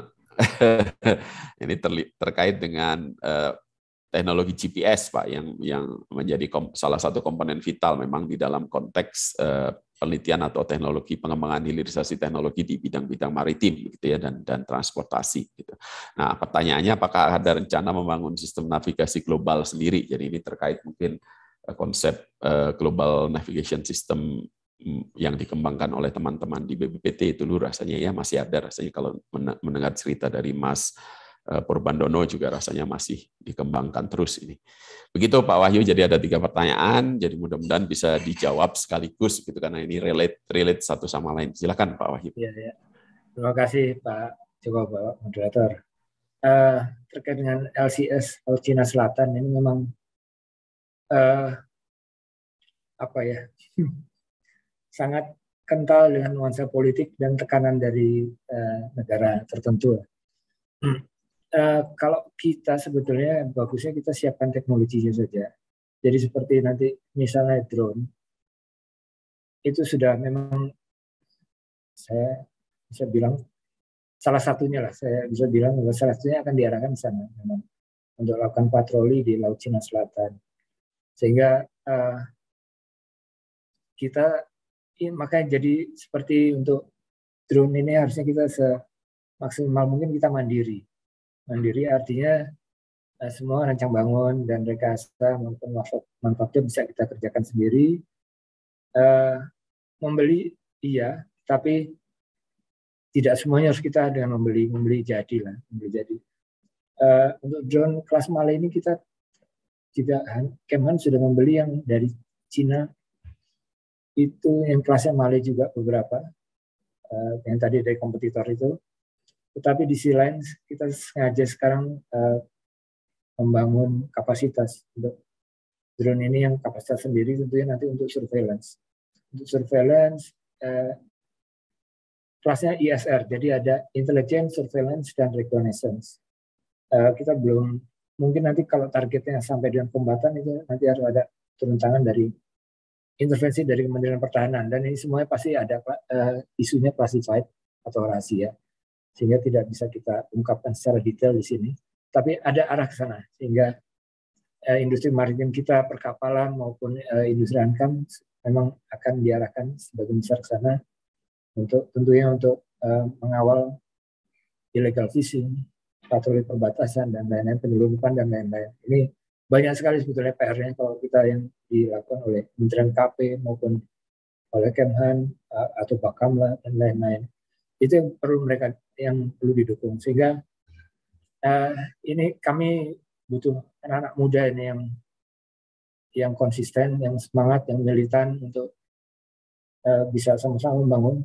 Ini terkait dengan teknologi GPS Pak, yang menjadi salah satu komponen vital memang di dalam konteks penelitian atau teknologi pengembangan hilirisasi teknologi di bidang-bidang maritim gitu ya, dan transportasi gitu. Nah, pertanyaannya apakah ada rencana membangun sistem navigasi global sendiri? Jadi ini terkait mungkin konsep global navigation system yang dikembangkan oleh teman-teman di BPPT itu dulu rasanya ya masih ada rasanya, kalau mendengar cerita dari Mas Purbandono juga rasanya masih dikembangkan terus ini. Begitu Pak Wahyu, jadi ada 3 pertanyaan, jadi mudah-mudahan bisa dijawab sekaligus gitu karena ini relate satu sama lain. Silakan Pak Wahyu. Ya. Terima kasih Pak Joko, Pak Moderator. Terkait dengan LCS Laut Cina Selatan ini memang sangat kental dengan nuansa politik dan tekanan dari negara tertentu. Kalau kita sebetulnya bagusnya kita siapkan teknologinya saja. Jadi seperti nanti misalnya drone, itu sudah memang saya bisa bilang salah satunya akan diarahkan ke sana memang untuk melakukan patroli di Laut Cina Selatan. Sehingga kita makanya jadi seperti untuk drone ini harusnya kita semaksimal mungkin kita mandiri. Mandiri artinya semua rancang bangun dan rekayasa maupun manufaktur bisa kita kerjakan sendiri. Membeli iya, tapi tidak semuanya harus kita dengan membeli jadi. Untuk drone kelas Malay ini kita juga Kemhan sudah membeli yang dari Cina, itu yang kelasnya Malay juga beberapa, yang tadi dari kompetitor itu. Tetapi di sisi lain kita sengaja sekarang membangun kapasitas untuk drone ini yang kapasitas sendiri tentunya nanti untuk surveillance. Untuk surveillance kelasnya ISR, jadi ada intelligence, surveillance, dan reconnaissance. Kita belum, mungkin nanti kalau targetnya sampai dengan kombatan itu nanti harus ada turun tangan dari intervensi dari Kementerian Pertahanan, dan ini semuanya pasti ada isunya classified atau rahasia, sehingga tidak bisa kita ungkapkan secara detail di sini. Tapi ada arah ke sana, sehingga industri maritim kita, perkapalan maupun industri hankam memang akan diarahkan sebagian besar ke sana tentunya untuk mengawal illegal fishing, patroli perbatasan dan lain-lain, penyelundupan dan lain-lain. Ini banyak sekali sebetulnya PR-nya kalau kita yang dilakukan oleh Kementerian KP maupun oleh Kemhan atau Bakamla dan lain-lain. Itu yang perlu didukung, sehingga ini kami butuh anak-anak muda ini yang konsisten, yang semangat, yang militan untuk bisa sama-sama membangun.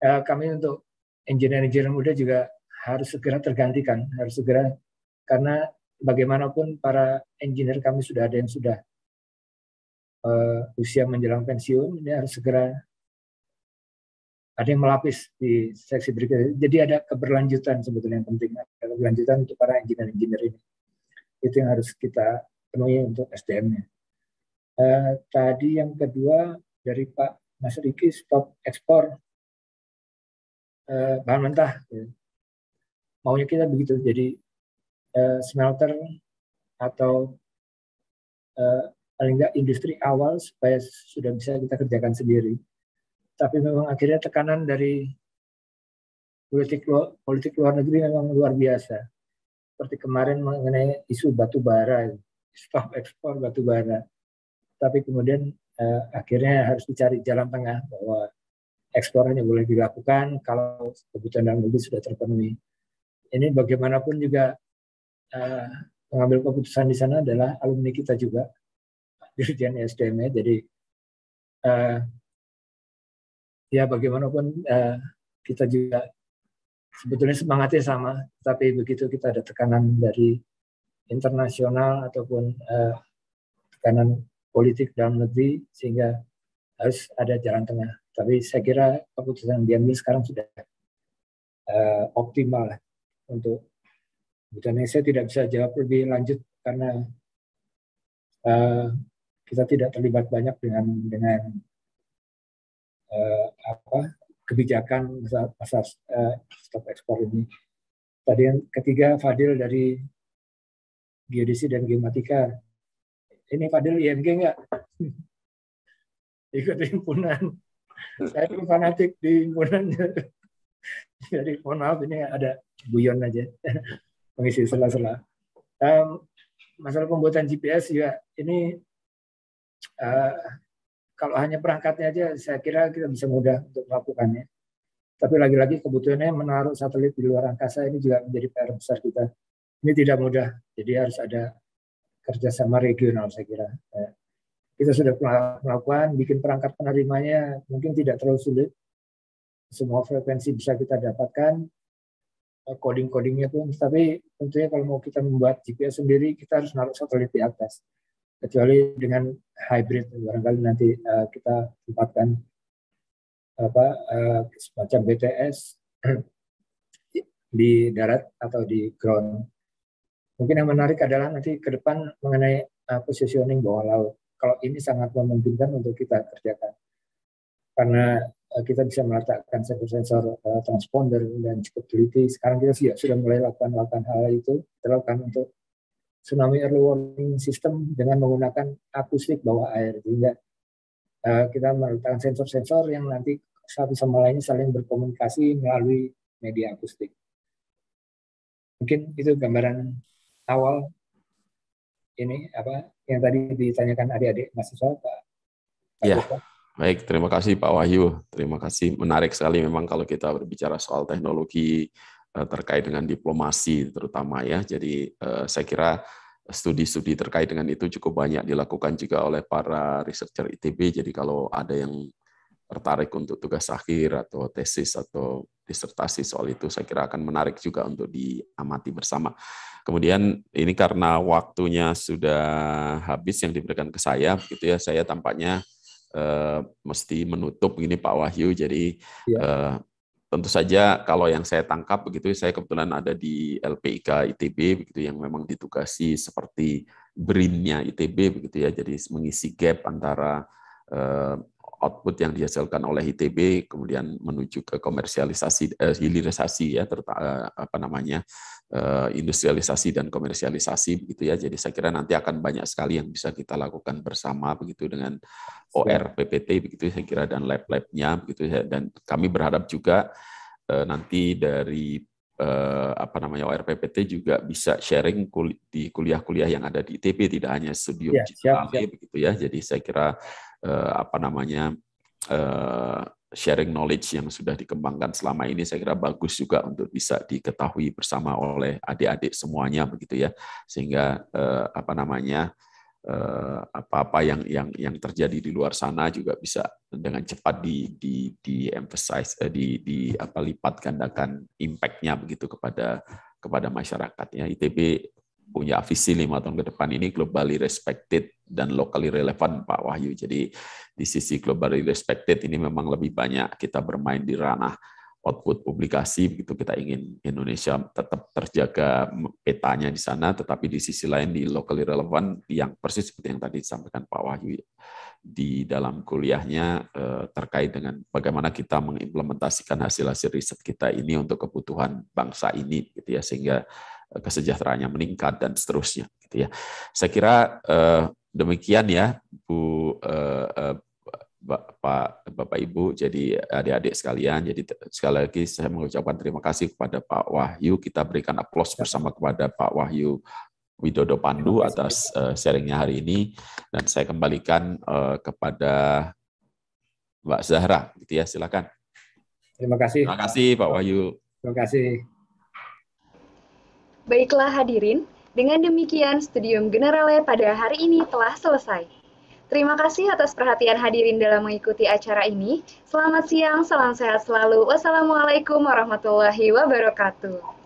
Kami untuk engineer muda juga harus segera tergantikan, karena bagaimanapun para engineer kami sudah ada yang sudah usia menjelang pensiun, ini harus segera ada yang melapis di seksi berikutnya. Jadi ada keberlanjutan sebetulnya yang penting, ada keberlanjutan untuk para engineer ini. Itu yang harus kita penuhi untuk SDM-nya. Tadi yang kedua dari Pak Mas Riki, stop ekspor bahan mentah. Maunya kita begitu, jadi smelter atau paling nggak industri awal supaya sudah bisa kita kerjakan sendiri. Tapi memang akhirnya tekanan dari politik luar negeri memang luar biasa. Seperti kemarin mengenai isu batu bara, stop ekspor batu bara. Tapi kemudian akhirnya harus dicari jalan tengah bahwa ekspor hanya boleh dilakukan kalau kebutuhan dalam negeri sudah terpenuhi. Ini bagaimanapun juga pengambil keputusan di sana adalah alumni kita juga, Dirjen SDM. Jadi ya bagaimanapun kita juga sebetulnya semangatnya sama, tapi begitu kita ada tekanan dari internasional ataupun tekanan politik dalam negeri sehingga harus ada jalan tengah. Tapi saya kira keputusan yang diambil sekarang sudah optimal lah untuk kebutuhan. Saya tidak bisa jawab lebih lanjut karena kita tidak terlibat banyak dengan kebijakan masa stop ekspor ini. Tadi yang ketiga Fadil dari Geodesi dan Geomatika. Ini Fadil IMG nggak? Ikut himpunan. Saya itu fanatik di himpunan. Jadi mohon maaf ini ada guyon aja. Mengisi sela-sela. Masalah pembuatan GPS juga ini kalau hanya perangkatnya aja saya kira kita bisa mudah untuk melakukannya. Tapi lagi-lagi kebutuhannya menaruh satelit di luar angkasa ini juga menjadi PR besar kita. Ini tidak mudah, jadi harus ada kerjasama regional saya kira. Kita sudah melakukan, bikin perangkat penerimanya mungkin tidak terlalu sulit. Semua frekuensi bisa kita dapatkan, coding-codingnya pun. Tapi tentunya kalau mau kita membuat GPS sendiri, kita harus naruh satelit di atas. Kecuali dengan hybrid, barangkali nanti kita tempatkan semacam BTS di darat atau di ground. Mungkin yang menarik adalah nanti ke depan mengenai positioning bawah laut. Kalau ini sangat memungkinkan untuk kita kerjakan. Karena kita bisa meletakkan sensor-sensor transponder dan cukup teliti. Sekarang kita sudah mulai lakukan hal itu. Kita lakukan untuk tsunami early warning system dengan menggunakan akustik bawah air. Sehingga kita meletakkan sensor-sensor yang nanti satu sama lainnya saling berkomunikasi melalui media akustik. Mungkin itu gambaran awal ini yang tadi ditanyakan adik-adik mahasiswa Pak. Ya, baik. Terima kasih Pak Wahyu. Terima kasih. Menarik sekali memang kalau kita berbicara soal teknologi terkait dengan diplomasi terutama ya. Jadi saya kira studi-studi terkait dengan itu cukup banyak dilakukan juga oleh para researcher ITB. Jadi kalau ada yang tertarik untuk tugas akhir atau tesis atau disertasi soal itu, saya kira akan menarik juga untuk diamati bersama. Kemudian ini karena waktunya sudah habis yang diberikan ke saya, begitu ya, saya tampaknya mesti menutup ini Pak Wahyu. Jadi tentu saja kalau yang saya tangkap begitu, saya kebetulan ada di LPIK ITB begitu yang memang ditugasi seperti BRIN-nya ITB begitu ya, jadi mengisi gap antara output yang dihasilkan oleh ITB kemudian menuju ke komersialisasi, hilirisasi ya, industrialisasi dan komersialisasi begitu ya. Jadi saya kira nanti akan banyak sekali yang bisa kita lakukan bersama begitu dengan OR PPT begitu saya kira dan lab-labnya begitu ya. Dan kami berharap juga nanti dari OR PPT juga bisa sharing di kuliah-kuliah yang ada di ITB, tidak hanya studium begitu ya. Jadi saya kira sharing knowledge yang sudah dikembangkan selama ini saya kira bagus juga untuk bisa diketahui bersama oleh adik-adik semuanya begitu ya, sehingga apa-apa yang terjadi di luar sana juga bisa dengan cepat di emphasize, lipat gandakan impact-nya begitu kepada masyarakat ya. ITB punya visi 5 tahun ke depan ini globally respected dan locally relevant, Pak Wahyu. Jadi di sisi globally respected ini memang lebih banyak kita bermain di ranah output publikasi, begitu kita ingin Indonesia tetap terjaga petanya di sana, tetapi di sisi lain di locally relevant yang persis seperti yang tadi disampaikan Pak Wahyu di dalam kuliahnya terkait dengan bagaimana kita mengimplementasikan hasil-hasil riset kita ini untuk kebutuhan bangsa ini, gitu ya, sehingga kesejahteraannya meningkat dan seterusnya, gitu ya. Saya kira demikian ya, Bu. Bapak Ibu, jadi adik-adik sekalian, jadi sekali lagi saya mengucapkan terima kasih kepada Pak Wahyu. Kita berikan aplaus bersama kepada Pak Wahyu Widodo Pandu atas sharingnya hari ini, dan saya kembalikan kepada Mbak Zahra, gitu ya, silakan. Terima kasih. Terima kasih Pak Wahyu. Terima kasih. Baiklah hadirin, dengan demikian Studium Generale pada hari ini telah selesai. Terima kasih atas perhatian hadirin dalam mengikuti acara ini. Selamat siang, salam sehat selalu. Wassalamualaikum warahmatullahi wabarakatuh.